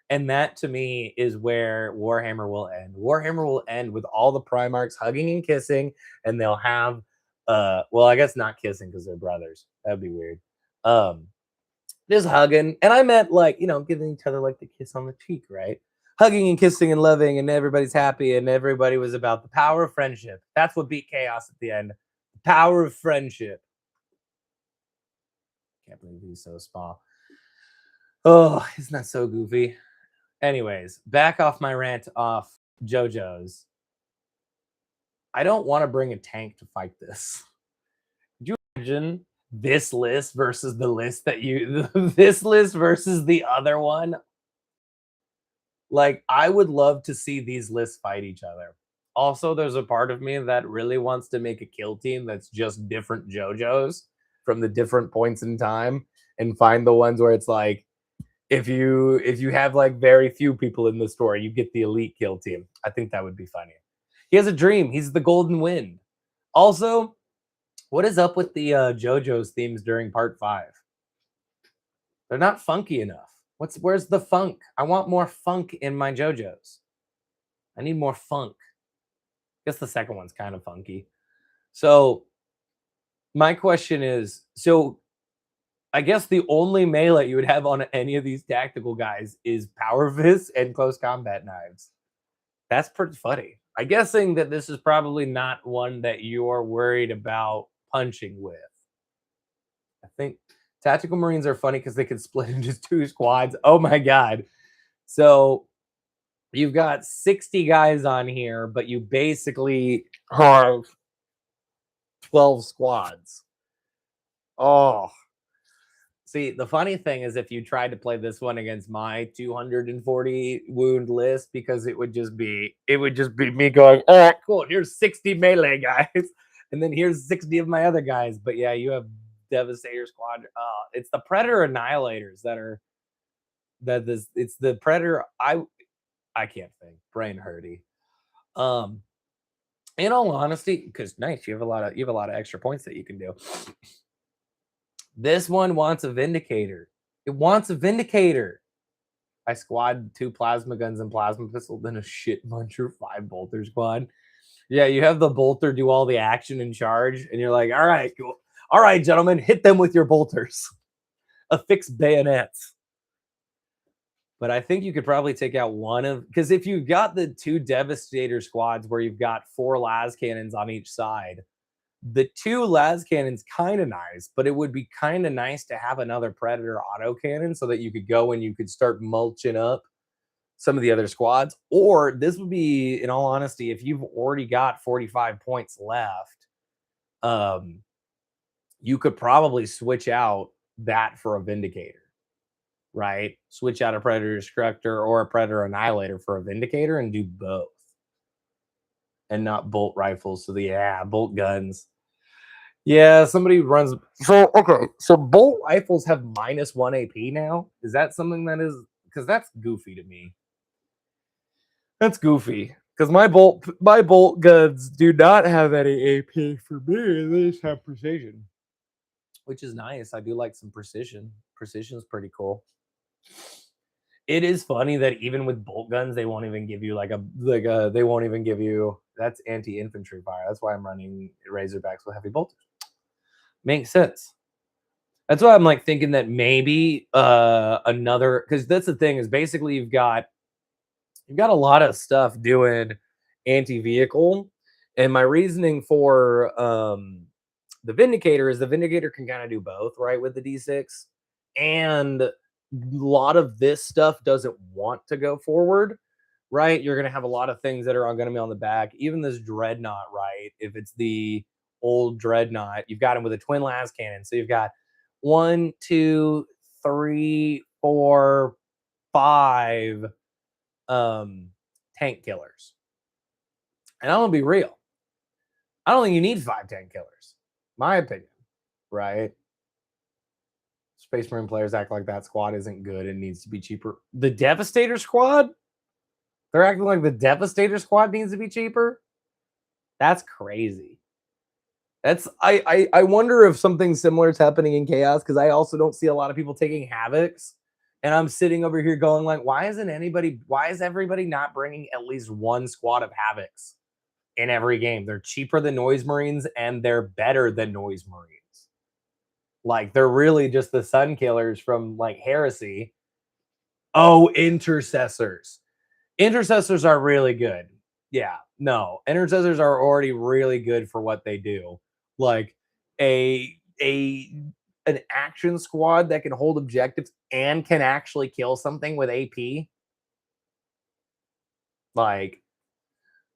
And that to me is where Warhammer will end. Warhammer will end with all the Primarchs hugging and kissing, and they'll have well, I guess not kissing because they're brothers. That'd be weird. Just hugging. And I meant like, giving each other like the kiss on the cheek, right? Hugging and kissing and loving, and everybody's happy, and everybody was about the power of friendship. That's what beat chaos at the end. The power of friendship. Can't believe he's so small. Oh, isn't that so goofy? Anyways, back off my rant off JoJo's. I don't want to bring a tank to fight this. Could you imagine this list versus the list this list versus the other one? Like, I would love to see these lists fight each other. Also, there's a part of me that really wants to make a kill team that's just different JoJo's from the different points in time and find the ones where it's like, if you have like very few people in the store, you get the elite kill team. I think that would be funny. He has a dream. He's the Golden Wind. Also, what is up with the JoJo's themes during part 5? They're not funky enough. Where's the funk? I want more funk in my JoJo's. I need more funk. I guess the second one's kind of funky. So my question is, so I guess the only melee you would have on any of these tactical guys is power fists and close combat knives. That's pretty funny. I'm guessing that this is probably not one that you're worried about punching with. I think tactical marines are funny because they can split into 2 squads. Oh my god. So you've got 60 guys on here, but you basically have 12 squads. Oh. See, the funny thing is if you tried to play this one against my 240 wound list, because it would just be me going, oh, cool, here's 60 melee guys, and then here's 60 of my other guys. But yeah, you have Devastator Squad. It's the Predator Annihilators it's the Predator. I can't think. Brain hurty. In all honesty, because nice, you have a lot of extra points that you can do. This one wants a Vindicator. It wants a Vindicator. I squad 2 plasma guns and plasma pistol, then a shit muncher 5 bolter squad. Yeah, you have the bolter do all the action and charge, and you're like, all right, cool. All right, gentlemen, hit them with your bolters. Affix bayonets. But I think you could probably take out one of, because if you've got the 2 Devastator squads where you've got 4 las cannons on each side, the 2 las cannons kind of nice, but it would be kind of nice to have another Predator auto cannon so that you could go and you could start mulching up some of the other squads. Or this would be, in all honesty, if you've already got 45 points left, you could probably switch out that for a Vindicator, right? Switch out a Predator Destructor or a Predator Annihilator for a Vindicator and do both. And not bolt rifles. So bolt guns. Yeah, somebody runs. So okay, so bolt rifles have -1 AP now. Is that something that is, because that's goofy to me. That's goofy because my bolt guns do not have any AP for me. They just have precision, which is nice. I do like some precision. Precision is pretty cool. It is funny that even with bolt guns, they won't even give you they won't even give you, that's anti-infantry fire. That's why I'm running Razorbacks with heavy bolters. Makes sense. That's why I'm like thinking that maybe another, because that's the thing, is basically you've got a lot of stuff doing anti-vehicle, and my reasoning for the Vindicator is the Vindicator can kind of do both, right, with the D6, and a lot of this stuff doesn't want to go forward, right? You're going to have a lot of things that are going to be on the back. Even this Dreadnought, right? If it's the old Dreadnought, you've got him with a twin las cannon. So you've got 1, 2, 3, 4, 5 tank killers. And I'm going to be real. I don't think you need 5 tank killers. My opinion, right? Space Marine players act like that squad isn't good and needs to be cheaper. The Devastator squad? They're acting like the Devastator squad needs to be cheaper? That's crazy. I wonder if something similar is happening in Chaos, because I also don't see a lot of people taking Havocs. And I'm sitting over here going like, why is everybody not bringing at least 1 squad of Havocs in every game? They're cheaper than Noise Marines and they're better than Noise Marines. Like, they're really just the Sun Killers from like Heresy. Oh, Intercessors. Intercessors are really good. Yeah, no, Intercessors are already really good for what they do. Like an action squad that can hold objectives and can actually kill something with AP. Like,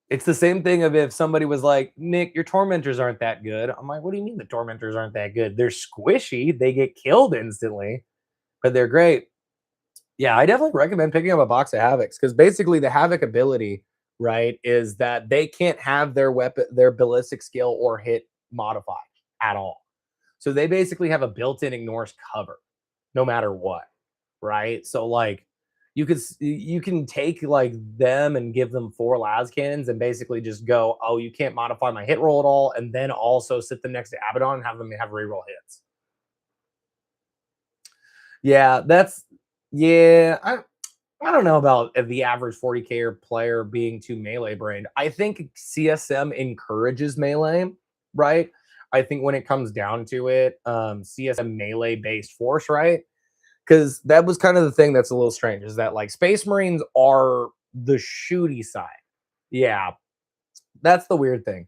it's the same thing of if somebody was like, Nick, your Tormentors aren't that good. I'm like, what do you mean the Tormentors aren't that good? They're squishy. They get killed instantly, but they're great. Yeah, I definitely recommend picking up a box of Havocs, because basically the Havoc ability, right, is that they can't have their ballistic skill or hit modified at all. So they basically have a built-in ignores cover no matter what, right? So like you can take like them and give them 4 las cannons and basically just go, oh, you can't modify my hit roll at all, and then also sit them next to Abaddon and have them have reroll hits. Yeah, that's yeah. I don't know about the average 40K player being too melee brained. I think CSM encourages melee, right? I think when it comes down to it, CSM melee based force, right? Because that was kind of the thing that's a little strange is that like Space Marines are the shooty side. Yeah, that's the weird thing.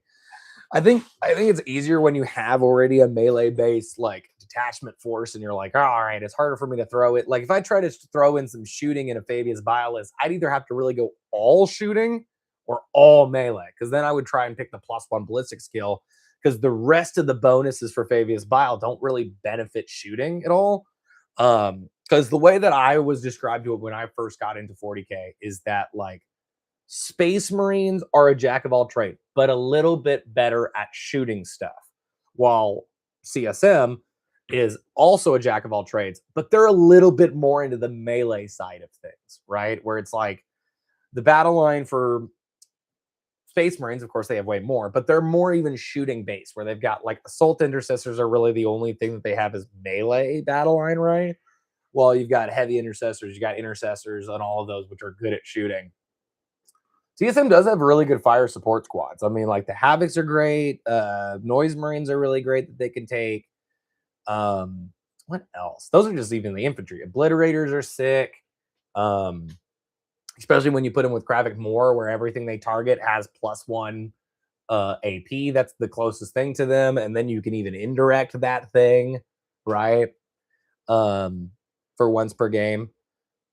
I think it's easier when you have already a melee based like detachment force and you're like, oh, all right, it's harder for me to throw it. Like if I try to throw in some shooting in a Fabius Bylist, I'd either have to really go all shooting or all melee, because then I would try and pick the +1 ballistic skill, because the rest of the bonuses for Fabius Bile don't really benefit shooting at all. Because the way that I was described to it when I first got into 40K is that like Space Marines are a jack of all trades, but a little bit better at shooting stuff, while CSM is also a jack of all trades, but they're a little bit more into the melee side of things, right? Where it's like the battle line for Space Marines, of course, they have way more, but they're more even shooting based, where they've got like assault intercessors are really the only thing that they have is melee battle line, right? Well, you've got heavy intercessors, you got intercessors, and all of those which are good at shooting. CSM does have really good fire support squads. I mean, like the Havocs are great. Noise Marines are really great that they can take. What else? Those are just even the infantry. Obliterators are sick. Especially when you put them with Kravik Moore, where everything they target has +1 AP. That's the closest thing to them. And then you can even indirect that thing, right? For once per game.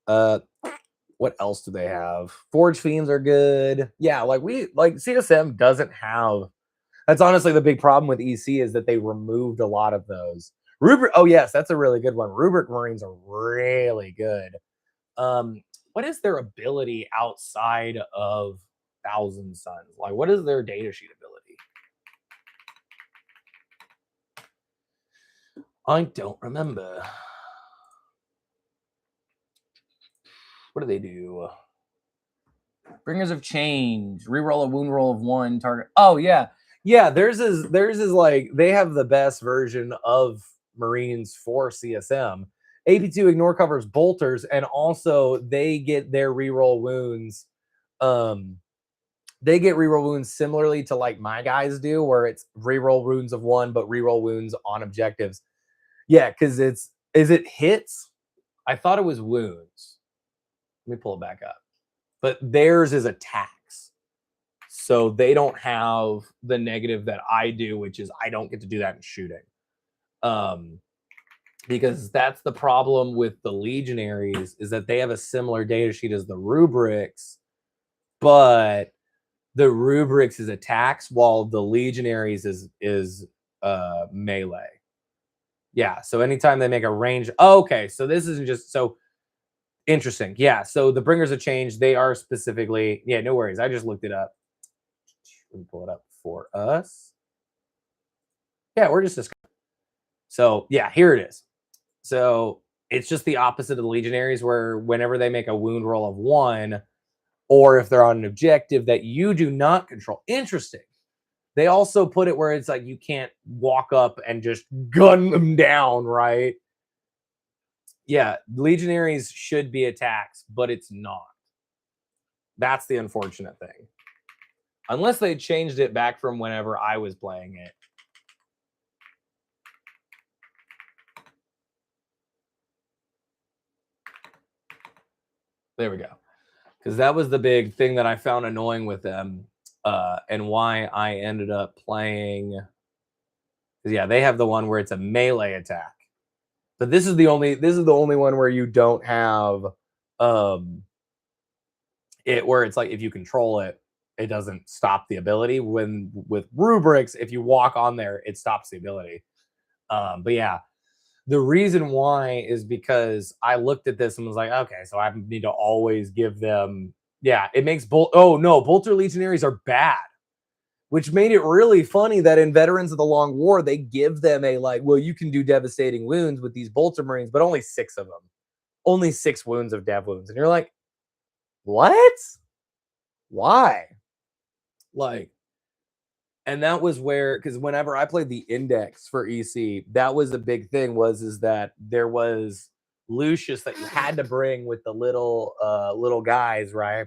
What else do they have? Forge Fiends are good. Yeah, like CSM doesn't have. That's honestly the big problem with EC is that they removed a lot of those. Rubric. Oh yes, that's a really good one. Rubric Marines are really good. What is their ability outside of Thousand Suns? Like, what is their data sheet ability? I don't remember. What do they do? Bringers of Change. Reroll a wound roll of 1 target. Oh yeah. Yeah, theirs is like they have the best version of Marines for CSM. AP2 ignore covers bolters, and also they get their reroll wounds. They get reroll wounds similarly to like my guys do, where it's reroll wounds of 1, but reroll wounds on objectives. Yeah, because is it hits? I thought it was wounds. Let me pull it back up. But theirs is attacks. So they don't have the negative that I do, which is I don't get to do that in shooting. Because that's the problem with the Legionaries, is that they have a similar data sheet as the Rubrics, but the Rubrics is attacks while the Legionaries is melee. Yeah, so anytime they make a range. Oh, okay, so this isn't just so interesting. Yeah, so the Bringers of Change, they are specifically, yeah, no worries. I just looked it up. Let me pull it up for us. Yeah, we're just discussing. So yeah, here it is. So it's just the opposite of the Legionaries, where whenever they make a wound roll of 1, or if they're on an objective that you do not control. Interesting. They also put it where it's like you can't walk up and just gun them down, right? Yeah, Legionaries should be attacks, but it's not. That's the unfortunate thing. Unless they changed it back from whenever I was playing it. There we go. Because that was the big thing that I found annoying with them, and why I ended up playing. Yeah, they have the one where it's a melee attack, but this is the only one where you don't have it, where it's like if you control it, it doesn't stop the ability. When with Rubrics, if you walk on there, it stops the ability. But yeah, the reason why is because I looked at this and was like, okay, so I need to always give them. Yeah, it makes oh no, Bolter Legionaries are bad which made it really funny that in Veterans of the Long War, they give them a like, well, you can do devastating wounds with these bolter Marines, but only 6 of them. Only 6 wounds of dev wounds. And you're like, what? Why? Like, and that was where, because whenever I played the index for EC, that was a big thing, is that there was Lucius that you had to bring with the little guys, right?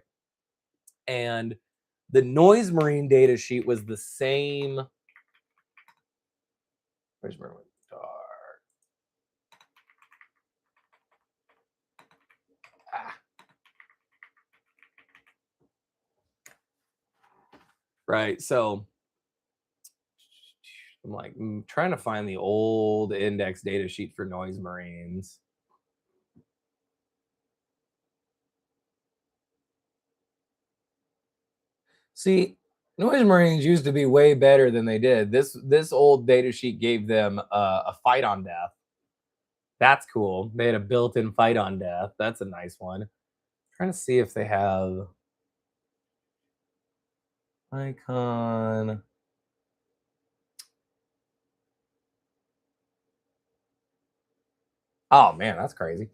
And the Noise Marine data sheet was the same. Where's my star? Right. So I'm like trying to find the old index data sheet for Noise Marines. See, Noise Marines used to be way better than they did. This old data sheet gave them a fight on death. That's cool. They had a built-in fight on death. That's a nice one. Trying to see if they have icon. Oh man, that's crazy.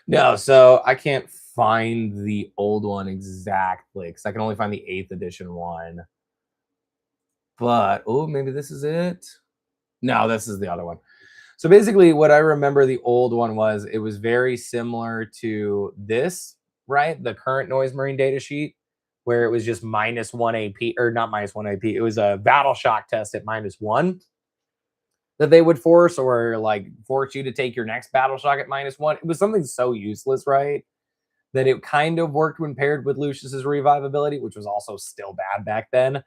No, so I can't find the old one exactly because I can only find the 8th edition one. But oh, maybe this is it. No, this is the other one. So basically, what I remember the old one was, it was very similar to this, right? The current Noise Marine data sheet, where it was just -1 AP, or not -1 AP. It was a battle shock test at -1 that they would force, or like force you to take your next battle shock at -1. It was something so useless, right? That it kind of worked when paired with Lucius's revivability, which was also still bad back then.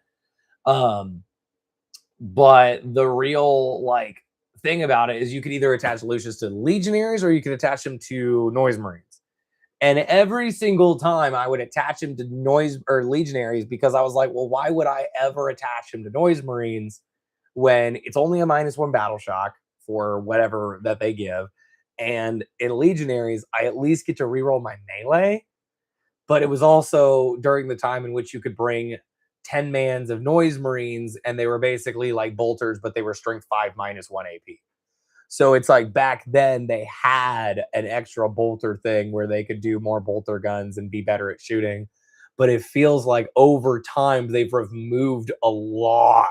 But the real like thing about it is you could either attach Lucius to Legionaries or you could attach him to Noise Marines. And every single time I would attach him to Noise or Legionaries, because I was like, well, why would I ever attach him to Noise Marines when it's only a -1 battle shock for whatever that they give? And in Legionaries, I at least get to reroll my melee. But it was also during the time in which you could bring 10 mans of Noise Marines, and they were basically like bolters, but they were strength 5 -1 AP. So it's like back then they had an extra bolter thing where they could do more bolter guns and be better at shooting. But it feels like over time they've removed a lot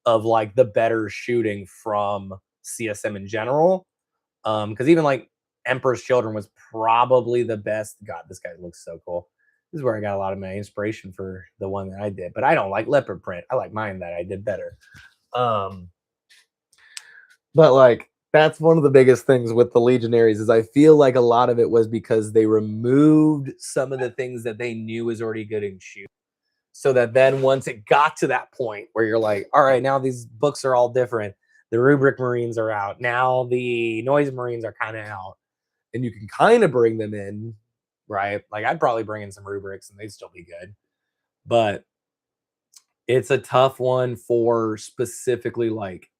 of like the better shooting from CSM in general. Because even like Emperor's Children was probably the best. God, this guy looks so cool. This is where I got a lot of my inspiration for the one that I did. But I don't like leopard print. I like mine that I did better. But like that's one of the biggest things with the Legionaries is I feel like a lot of it was because they removed some of the things that they knew was already good in shoot. So that then once it got to that point where you're like, all right, now these books are all different. The Rubric Marines are out. Now the Noise Marines are kind of out. And you can kind of bring them in, right? Like I'd probably bring in some rubrics and they'd still be good. But it's a tough one for specifically like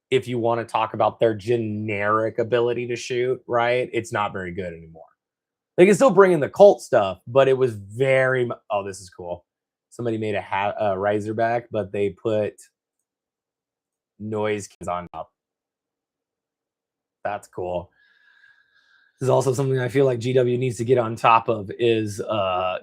if you want to talk about their generic ability to shoot, right? It's not very good anymore. They can still bring in the cult stuff, but it was very oh, this is cool. Somebody made a Razorback, but they put noise kids on top. That's cool. This is also something I feel like GW needs to get on top of is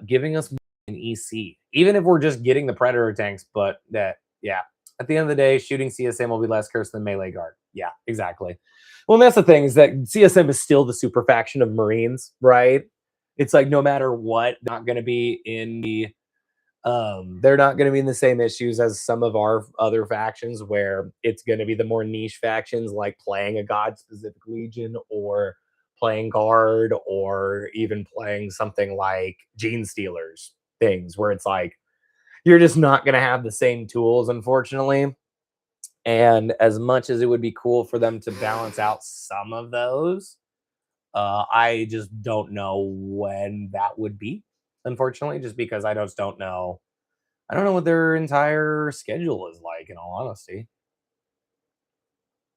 giving us an EC, even if we're just getting the Predator tanks. But that, yeah, at the end of the day, shooting CSM will be less cursed than melee guard. Yeah, exactly. Well, and that's the thing is that CSM is still the super faction of Marines, right? It's like no matter what, not going to be in the they're not going to be in the same issues as some of our other factions where it's going to be the more niche factions like playing a god specific legion or playing guard or even playing something like Gene Stealers things where it's like you're just not going to have the same tools, unfortunately. And as much as it would be cool for them to balance out some of those, I just don't know when that would be, unfortunately, just because I just don't know. I don't know what their entire schedule is like, in all honesty.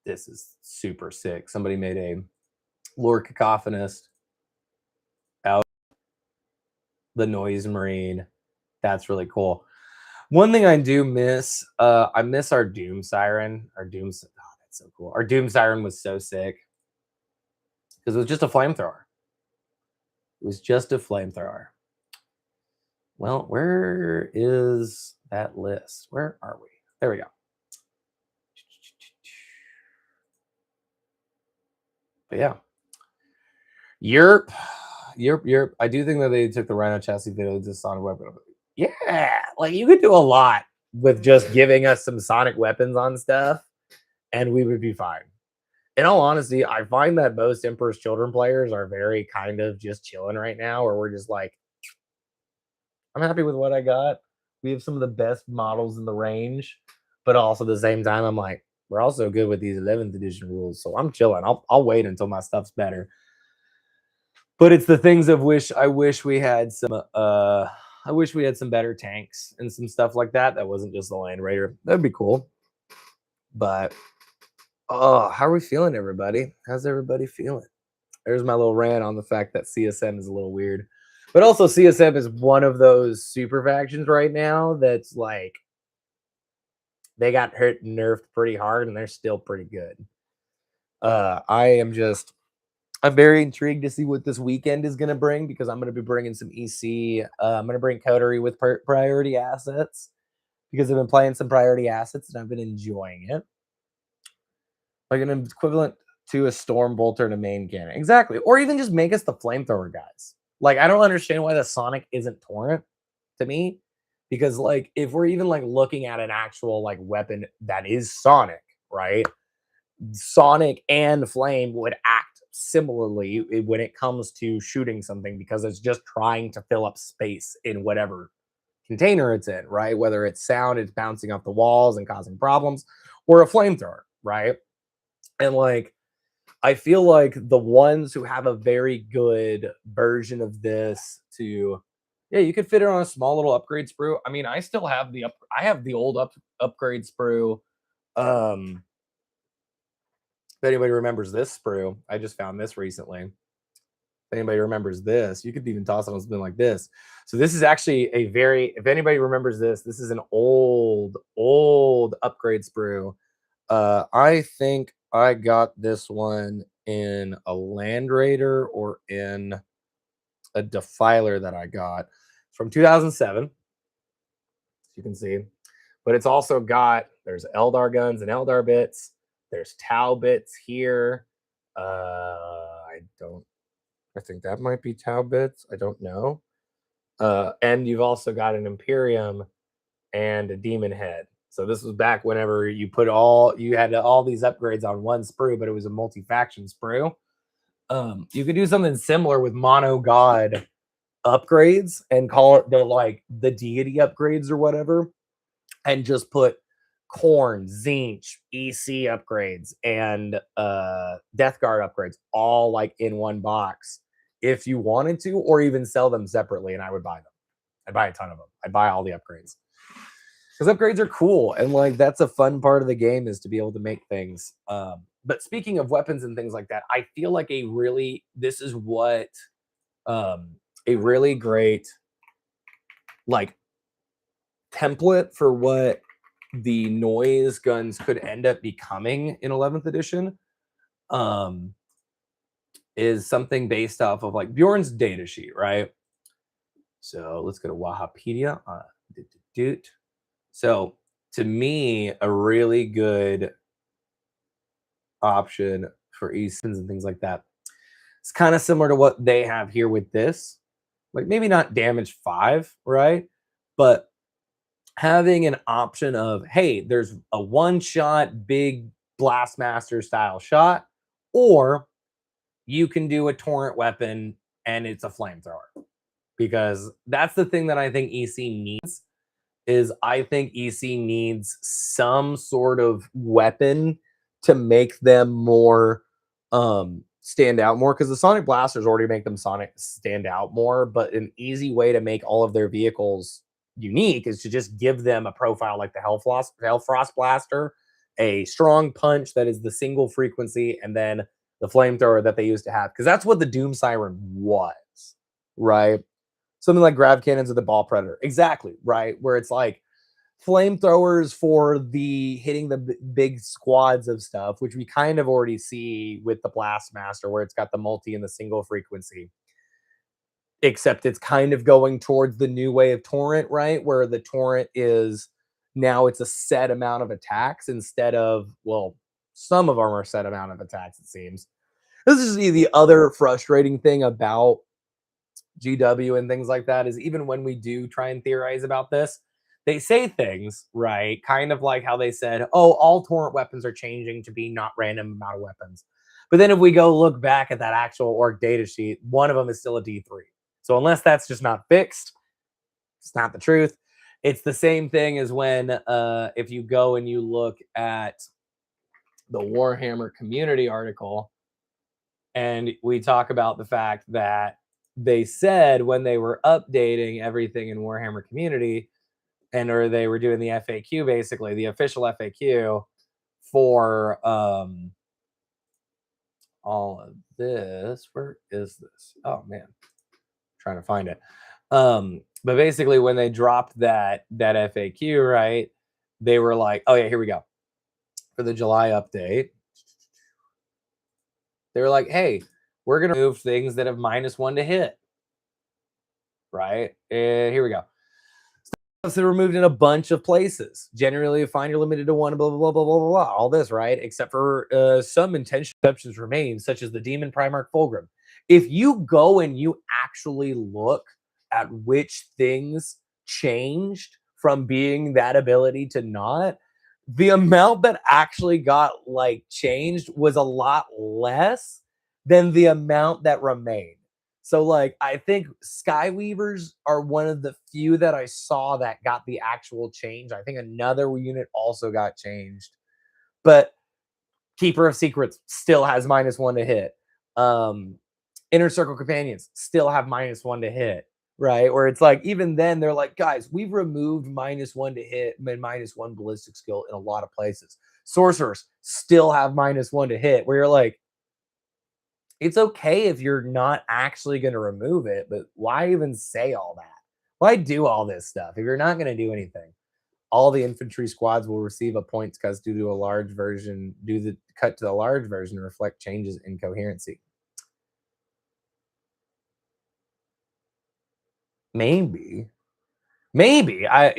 This is super sick. Somebody made a Lord Cacophonist out the Noise Marine. That's really cool. One thing I do miss, I miss our Doom Siren. Oh, that's so cool. Our Doom Siren was so sick because it was just a flamethrower. It was just a flamethrower. Well, where is that list? Where are we? There we go. But yeah. Europe. I do think that they took the Rhino chassis video to Sonic weapon. Yeah, like you could do a lot with just giving us some Sonic weapons on stuff, and we would be fine. In all honesty, I find that most Emperor's Children players are very kind of just chilling right now, where we're just like, I'm happy with what I got. We have some of the best models in the range, but also at the same time, I'm like, we're also good with these 11th edition rules, so I'm chilling. I'll wait until my stuff's better. But it's the things of I wish we had some I wish we had some better tanks and some stuff like that. That wasn't just the Land Raider. That'd be cool. But oh, how are we feeling, everybody? How's everybody feeling? There's my little rant on the fact that CSM is a little weird. But also CSM is one of those super factions right now that's like they got hurt and nerfed pretty hard and they're still pretty good. I'm very intrigued to see what this weekend is going to bring because I'm going to be bringing some EC. I'm going to bring Coterie with priority assets because I've been playing some priority assets and I've been enjoying it. Like an equivalent to a Storm Bolter and a main cannon. Exactly. Or even just make us the flamethrower guys. Like, I don't understand why the Sonic isn't Torrent to me. Because, like, if we're even, like, looking at an actual, like, weapon that is Sonic, right? Sonic and Flame would act similarly when it comes to shooting something because it's just trying to fill up space in whatever container it's in, right? Whether it's sound, it's bouncing off the walls and causing problems, or a flamethrower, right? And like, I feel like the ones who have a very good version of this yeah, you could fit it on a small little upgrade sprue. I mean, I still have I have the old upgrade sprue. If anybody remembers this sprue, I just found this recently. If anybody remembers this, you could even toss it on something like this. So this is actually if anybody remembers this is an old upgrade sprue. I think I got this one in a Land Raider or in a Defiler that I got from 2007. As you can see. But it's also got, there's Eldar guns and Eldar bits. There's Tau bits here. I think that might be Tau bits. I don't know. And you've also got an Imperium and a Demon Head. So this was back whenever you had all these upgrades on one sprue, but it was a multi-faction sprue. You could do something similar with Mono God upgrades and call it the deity upgrades or whatever, and just put Khorne, Tzeentch, EC upgrades, and Death Guard upgrades all like in one box if you wanted to, or even sell them separately, and I would buy them. I'd buy a ton of them. I'd buy all the upgrades. Because upgrades are cool, and like that's a fun part of the game is to be able to make things. But speaking of weapons and things like that, I feel like this is what a really great like template for what the noise guns could end up becoming in 11th edition is something based off of like Bjorn's data sheet, right? So let's go to Wahapedia. So to me, a really good option for ESINs and things like that. It's kind of similar to what they have here with this. Like maybe not damage 5, right? But having an option of, hey, there's a one-shot big Blastmaster style shot, or you can do a torrent weapon and it's a flamethrower. Because that's the thing that I think EC needs, is I think EC needs some sort of weapon to make them more stand out more, because the Sonic Blasters already make them stand out more, but an easy way to make all of their vehicles unique is to just give them a profile like the Hellfrost Blaster, a strong punch that is the single frequency, and then the flamethrower that they used to have, because that's what the Doom Siren was, right? Something like Grav Cannons or the Ball Predator, exactly, right? Where it's like flamethrowers for the hitting the big squads of stuff, which we kind of already see with the Blastmaster, where it's got the multi and the single frequency. Except it's kind of going towards the new way of torrent, right? Where the torrent is now it's a set amount of attacks instead of, well, some of them are set amount of attacks, it seems. This is the other frustrating thing about GW and things like that is even when we do try and theorize about this, they say things, right? Kind of like how they said, oh, all torrent weapons are changing to be not random amount of weapons. But then if we go look back at that actual org data sheet, one of them is still a D3. So unless that's just not fixed, it's not the truth. It's the same thing as when if you go and you look at the Warhammer community article, and we talk about the fact that they said when they were updating everything in Warhammer community, or they were doing the FAQ, basically the official FAQ for all of this. Where is this? Oh man, trying to find it. But basically when they dropped that FAQ, right, they were like, oh yeah, here we go. For the July update, they were like, hey, we're gonna remove things that have -1 to hit. Right? And here we go. Stuff that are removed in a bunch of places. Generally, a fine, you're limited to one, blah, blah, blah, blah, blah, blah, all this, right? Except for some intentional exceptions remain, such as the Demon Primarch Fulgrim. If you go and you actually look at which things changed from being that ability to not, the amount that actually got like changed was a lot less than the amount that remained. So like I think Skyweavers are one of the few that I saw that got the actual change. I think another unit also got changed. But Keeper of Secrets still has -1 to hit. Inner Circle Companions still have -1 to hit, right? Where it's like even then they're like, guys, we've removed -1 to hit and -1 ballistic skill in a lot of places. Sorcerers still have -1 to hit, where you're like, it's okay if you're not actually going to remove it, but why even say all that? Why do all this stuff if you're not going to do anything? All the infantry squads will receive a points cut due to a large version, due the cut to the large version to reflect changes in coherency. Maybe. I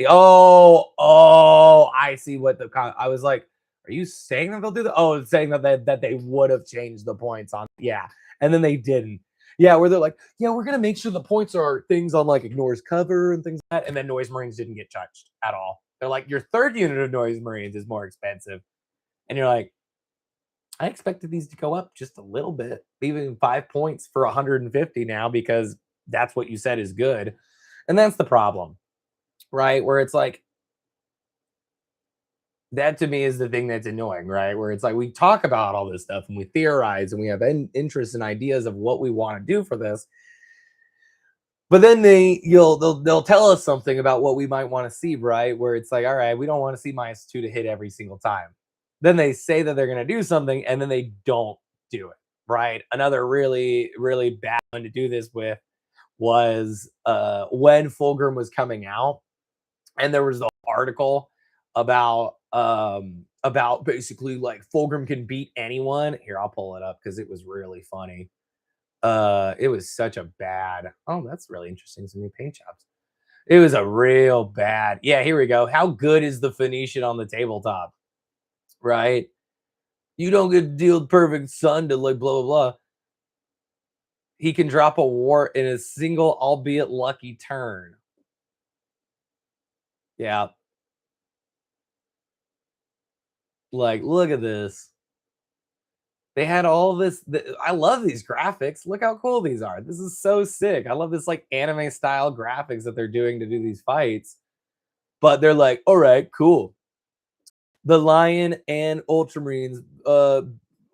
see what I was like, are you saying that they'll do that? Oh, it's saying that they would have changed the points on, yeah, and then they didn't. Yeah, where they're like, yeah, we're gonna make sure the points are things on like ignores cover and things like that, and then Noise Marines didn't get touched at all. They're like, your third unit of Noise Marines is more expensive, and you're like, I expected these to go up just a little bit, even 5 points for 150 now because that's what you said is good, and that's the problem. Right? Where it's like, that to me is the thing that's annoying, right? Where it's like we talk about all this stuff and we theorize and we have interests and ideas of what we want to do for this. But then they'll tell us something about what we might want to see, right? Where it's like, all right, we don't want to see -2 to hit every single time. Then they say that they're going to do something and then they don't do it, right? Another really, really bad one to do this with was when Fulgrim was coming out. And there was the article about basically like Fulgrim can beat anyone. Here, I'll pull it up because it was really funny. It was such a bad. Oh, that's really interesting. Some new paint jobs. It was a real bad. Yeah, here we go. How good is the Phoenician on the tabletop? Right? You don't get to deal perfect sun to like blah blah blah. He can drop a war in a single, albeit lucky turn. Yeah. Like, look at this. They had all this. I love these graphics. Look how cool these are. This is so sick. I love this like anime style graphics that they're doing to do these fights. But they're like, all right, cool. The Lion and Ultramarines,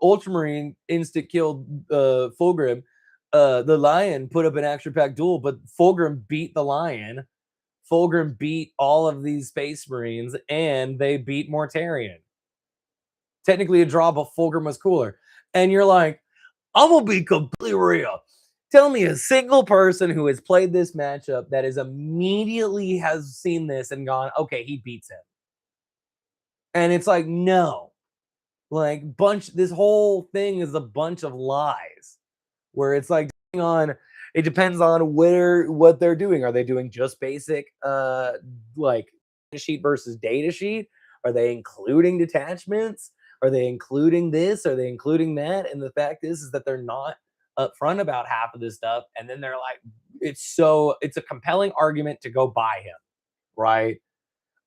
Ultramarine instant killed Fulgrim. The Lion put up an action pack duel, but Fulgrim beat the Lion. Fulgrim beat all of these Space Marines, and they beat Mortarion. Technically a draw, but Fulgrim was cooler. And you're like, I'm gonna be completely real. Tell me a single person who has played this matchup that is immediately has seen this and gone, okay, he beats him. And it's like, no. Like this whole thing is a bunch of lies where it's like it depends on what they're doing. Are they doing just basic like sheet versus data sheet? Are they including detachments? Are they including this? Are they including that? And the fact is that they're not upfront about half of this stuff. And then they're like, it's a compelling argument to go buy him, right?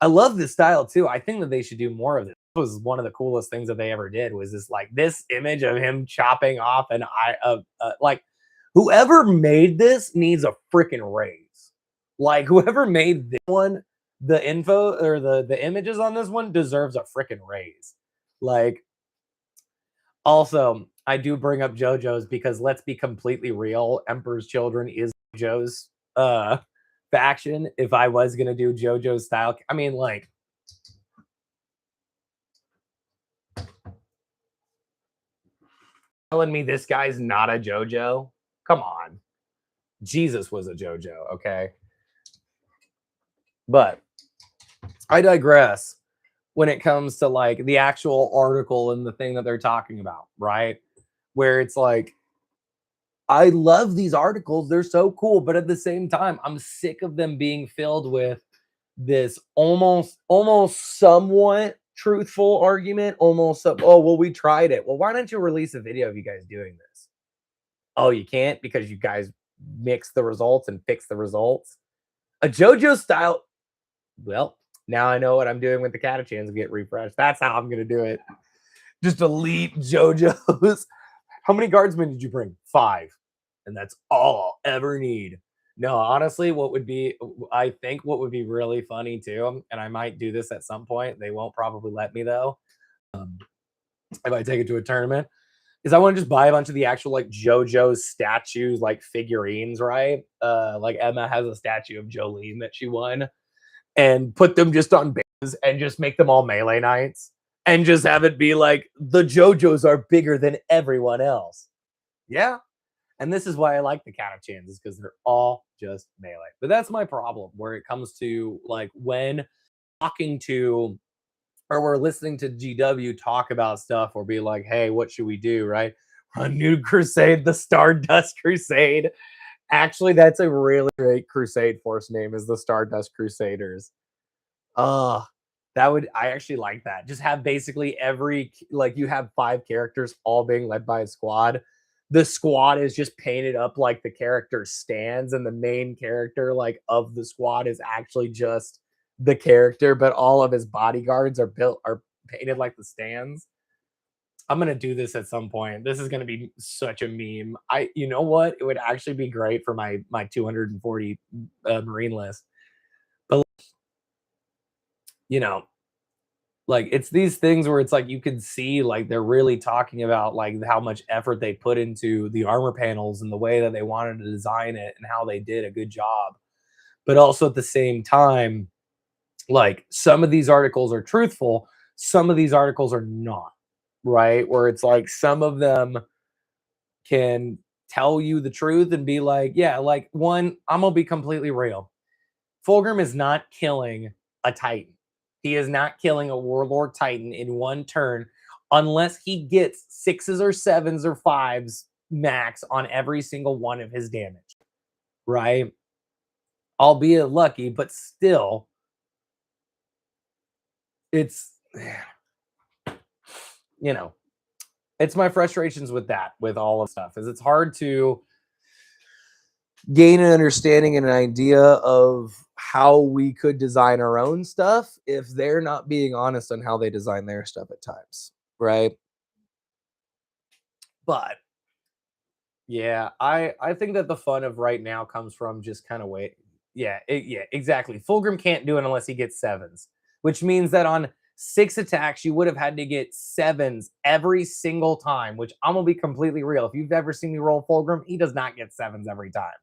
I love this style too. I think that they should do more of this. This was one of the coolest things that they ever did was this image of him chopping off an eye of like whoever made this needs a freaking raise. Like whoever made this one, the info or the images on this one deserves a freaking raise. Like also, I do bring up JoJo's because let's be completely real, Emperor's Children is JoJo's faction. If I was gonna do JoJo's style, I mean, like, telling me this guy's not a JoJo? Come on, Jesus was a JoJo, okay? But I digress when it comes to like the actual article and the thing that they're talking about, right? Where it's like, I love these articles. They're so cool. But at the same time, I'm sick of them being filled with this almost somewhat truthful argument. Oh, well, we tried it. Well, why don't you release a video of you guys doing this? Oh, you can't because you guys mix the results and fix the results. A JoJo style. Well, now I know what I'm doing with the Catachans to get refreshed. That's how I'm going to do it. Just elite JoJo's. How many guardsmen did you bring? 5. And that's all I'll ever need. No, honestly, I think what would be really funny too, and I might do this at some point. They won't probably let me though. If I take it to a tournament, is I want to just buy a bunch of the actual like JoJo's statues, like figurines, right? Like Emma has a statue of Jolene that she won, and put them just on bases and just make them all melee knights and just have it be like the JoJo's are bigger than everyone else. Yeah. And this is why I like the Catachans, is because they're all just melee. But that's my problem where it comes to like when talking to or we're listening to GW talk about stuff or be like, hey, what should we do? Right? A new crusade, the Stardust Crusade. Actually, that's a really great crusade force name, is the Stardust Crusaders. I actually like that. Just have basically you have 5 characters all being led by a squad. The squad is just painted up like the character stands, and the main character like of the squad is actually just the character, but all of his bodyguards are painted like the stands. I'm gonna do this at some point. This is gonna be such a meme. You know what? It would actually be great for my 240 Marine list. But you know, like it's these things where it's like you can see like they're really talking about like how much effort they put into the armor panels and the way that they wanted to design it and how they did a good job. But also at the same time, like some of these articles are truthful, some of these articles are not, right? Where it's like some of them can tell you the truth and be like, yeah, like one, I'm gonna be completely real. Fulgrim is not killing a Titan. He is not killing a Warlord Titan in one turn unless he gets 6s or 7s or 5s max on every single one of his damage, right? Albeit lucky, but still, it's, you know, it's my frustrations with that, with all of stuff, is it's hard to gain an understanding and an idea of how we could design our own stuff if they're not being honest on how they design their stuff at times, right? But yeah, I think that the fun of right now comes from just kind of wait. Yeah, exactly. Fulgrim can't do it unless he gets 7s, which means that on 6 attacks, you would have had to get 7s every single time, which I'm gonna be completely real. If you've ever seen me roll Fulgrim, he does not get 7s every time.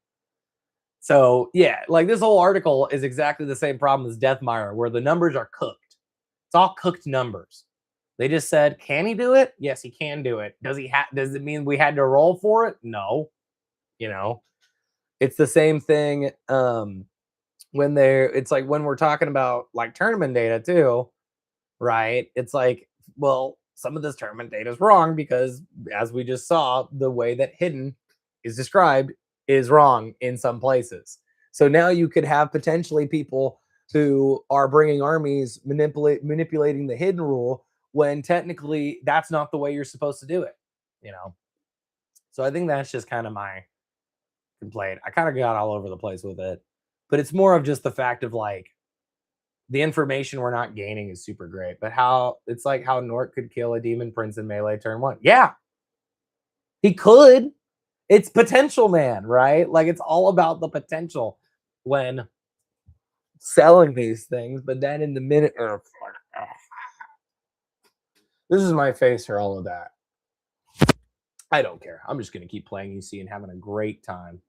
So yeah, like this whole article is exactly the same problem as Deathmire, where the numbers are cooked. It's all cooked numbers. They just said, can he do it? Yes, he can do it. Does it mean we had to roll for it? No. you know? It's the same thing when they're it's like when we're talking about like tournament data too, right? It's like, well, some of this tournament data is wrong because as we just saw, the way that hidden is described is wrong in some places. So now you could have potentially people who are bringing armies manipulating the hidden rule when technically that's not the way you're supposed to do it, you know? So I think that's just kind of my complaint. I kind of got all over the place with it, but it's more of just the fact of like the information we're not gaining is super great. But how it's like how Nort could kill a demon prince in melee turn one. Yeah, he could. It's potential, man, right? Like it's all about the potential when selling these things. But then in the minute, this is my face for all of that. I don't care. I'm just gonna keep playing UC and having a great time.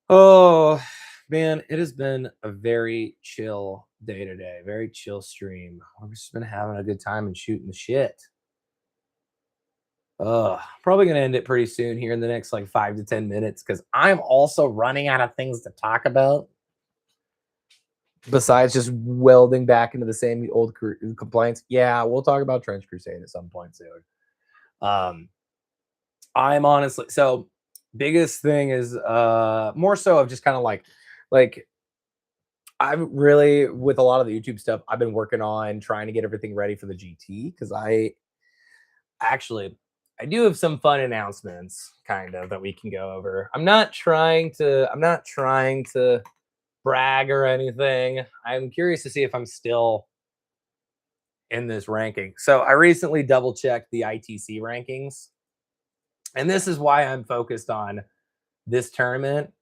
Oh man, it has been a very chill day today, very chill stream. I've just been having a good time and shooting the shit. Probably gonna end it pretty soon here in the next like 5 to 10 minutes because I'm also running out of things to talk about. Besides just welding back into the same old complaints. Yeah, we'll talk about Trench Crusade at some point soon. I'm honestly so biggest thing is more so of just kind of like I'm really with a lot of the YouTube stuff I've been working on trying to get everything ready for the GT because I do have some fun announcements kind of that we can go over. I'm not trying to brag or anything. I'm curious to see if I'm still in this ranking. So I recently double checked the ITC rankings. And this is why I'm focused on this tournament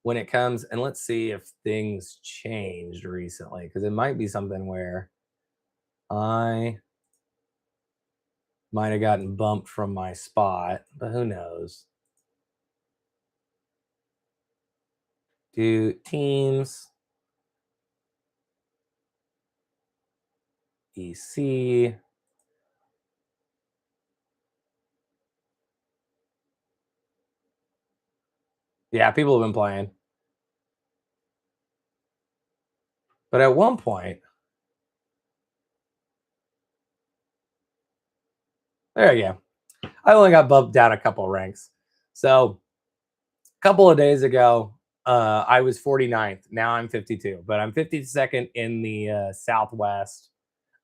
when it comes, and let's see if things changed recently because it might be something where I might have gotten bumped from my spot, but who knows? Do teams EC yeah, people have been playing. But at one point, there you go. I only got bumped down a couple ranks. So a couple of days ago, I was 49th. Now I'm 52, but I'm 52nd in the Southwest.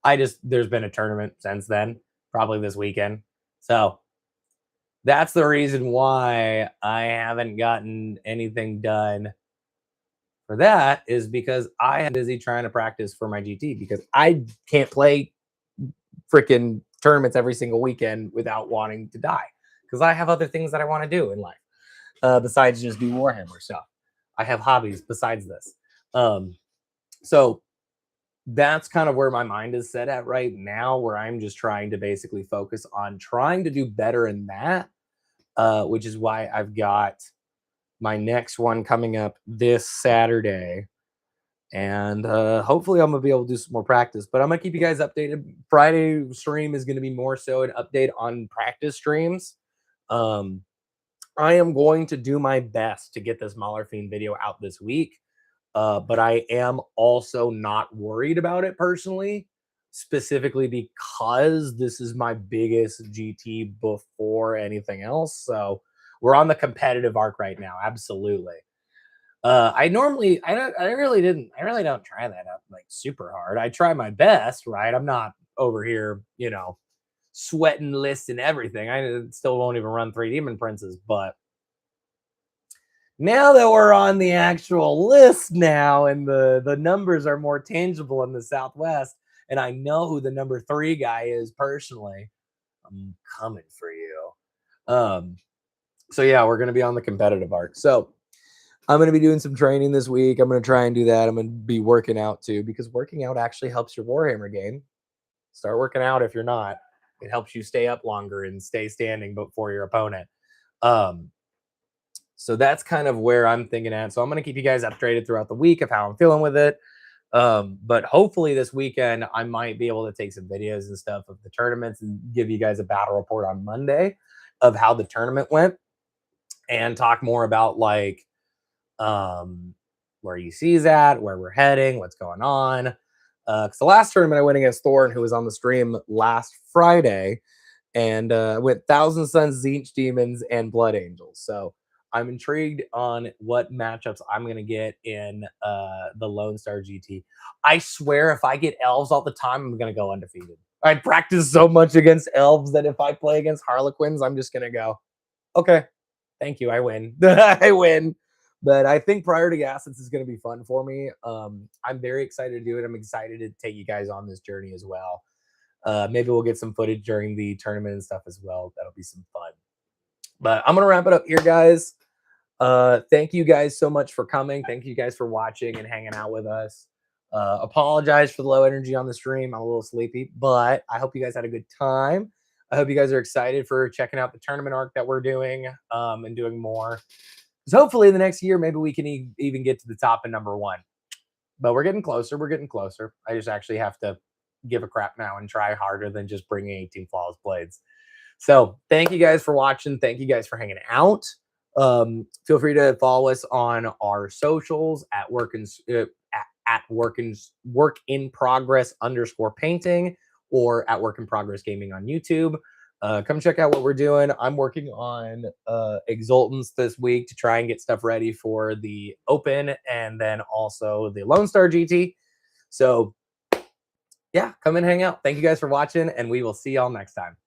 There's been a tournament since then, probably this weekend. So that's the reason why I haven't gotten anything done for that is because I am busy trying to practice for my GT because I can't play freaking tournaments every single weekend without wanting to die because I have other things that I want to do in life besides just do Warhammer stuff. I have hobbies besides this. So that's kind of where my mind is set at right now, where I'm just trying to basically focus on trying to do better in that, which is why I've got my next one coming up this Saturday. And hopefully I'm gonna be able to do some more practice, but I'm gonna keep you guys updated. Friday stream is gonna be more so an update on practice streams. I am going to do my best to get this Mauler Fiend video out this week, but I am also not worried about it personally, specifically because this is my biggest GT before anything else. So we're on the competitive arc right now, absolutely. I really don't try that up like super hard. I try my best, right? I'm not over here, sweating lists and everything. I still won't even run 3 Demon Princes, but now that we're on the actual list now and the numbers are more tangible in the Southwest, and I know who the number 3 guy is personally, I'm coming for you. So yeah, we're gonna be on the competitive arc. So I'm going to be doing some training this week. I'm going to try and do that. I'm going to be working out too, because working out actually helps your Warhammer game. Start working out if you're not. It helps you stay up longer and stay standing before your opponent. So that's kind of where I'm thinking at. So I'm going to keep you guys updated throughout the week of how I'm feeling with it. But hopefully this weekend, I might be able to take some videos and stuff of the tournaments and give you guys a battle report on Monday. of how the tournament went and talk more about like where UC's at, where we're heading, what's going on. Because the last tournament I went against Thorn, who was on the stream last Friday, and went Thousand Suns, Zinch Demons, and Blood Angels. So I'm intrigued on what matchups I'm going to get in the Lone Star GT. I swear if I get elves all the time, I'm going to go undefeated. I practice so much against elves that if I play against Harlequins, I'm just going to go, okay, thank you, I win. I win. But I think Priority Assets is going to be fun for me. I'm very excited to do it. I'm excited to take you guys on this journey as well. Maybe we'll get some footage during the tournament and stuff as well. That'll be some fun. But I'm going to wrap it up here, guys. Thank you guys so much for coming. Thank you guys for watching and hanging out with us. Apologize for the low energy on the stream. I'm a little sleepy, but I hope you guys had a good time. I hope you guys are excited for checking out the tournament arc that we're doing and doing more. So hopefully in the next year, maybe we can even get to the top of #1. But we're getting closer. We're getting closer. I just actually have to give a crap now and try harder than just bringing 18 flawless blades. So thank you guys for watching. Thank you guys for hanging out. Feel free to follow us on our socials at work in progress _ or at work in progress gaming on YouTube. Come check out what we're doing. I'm working on Exultants this week to try and get stuff ready for the Open and then also the Lone Star GT. So yeah, come and hang out. Thank you guys for watching, and we will see y'all next time.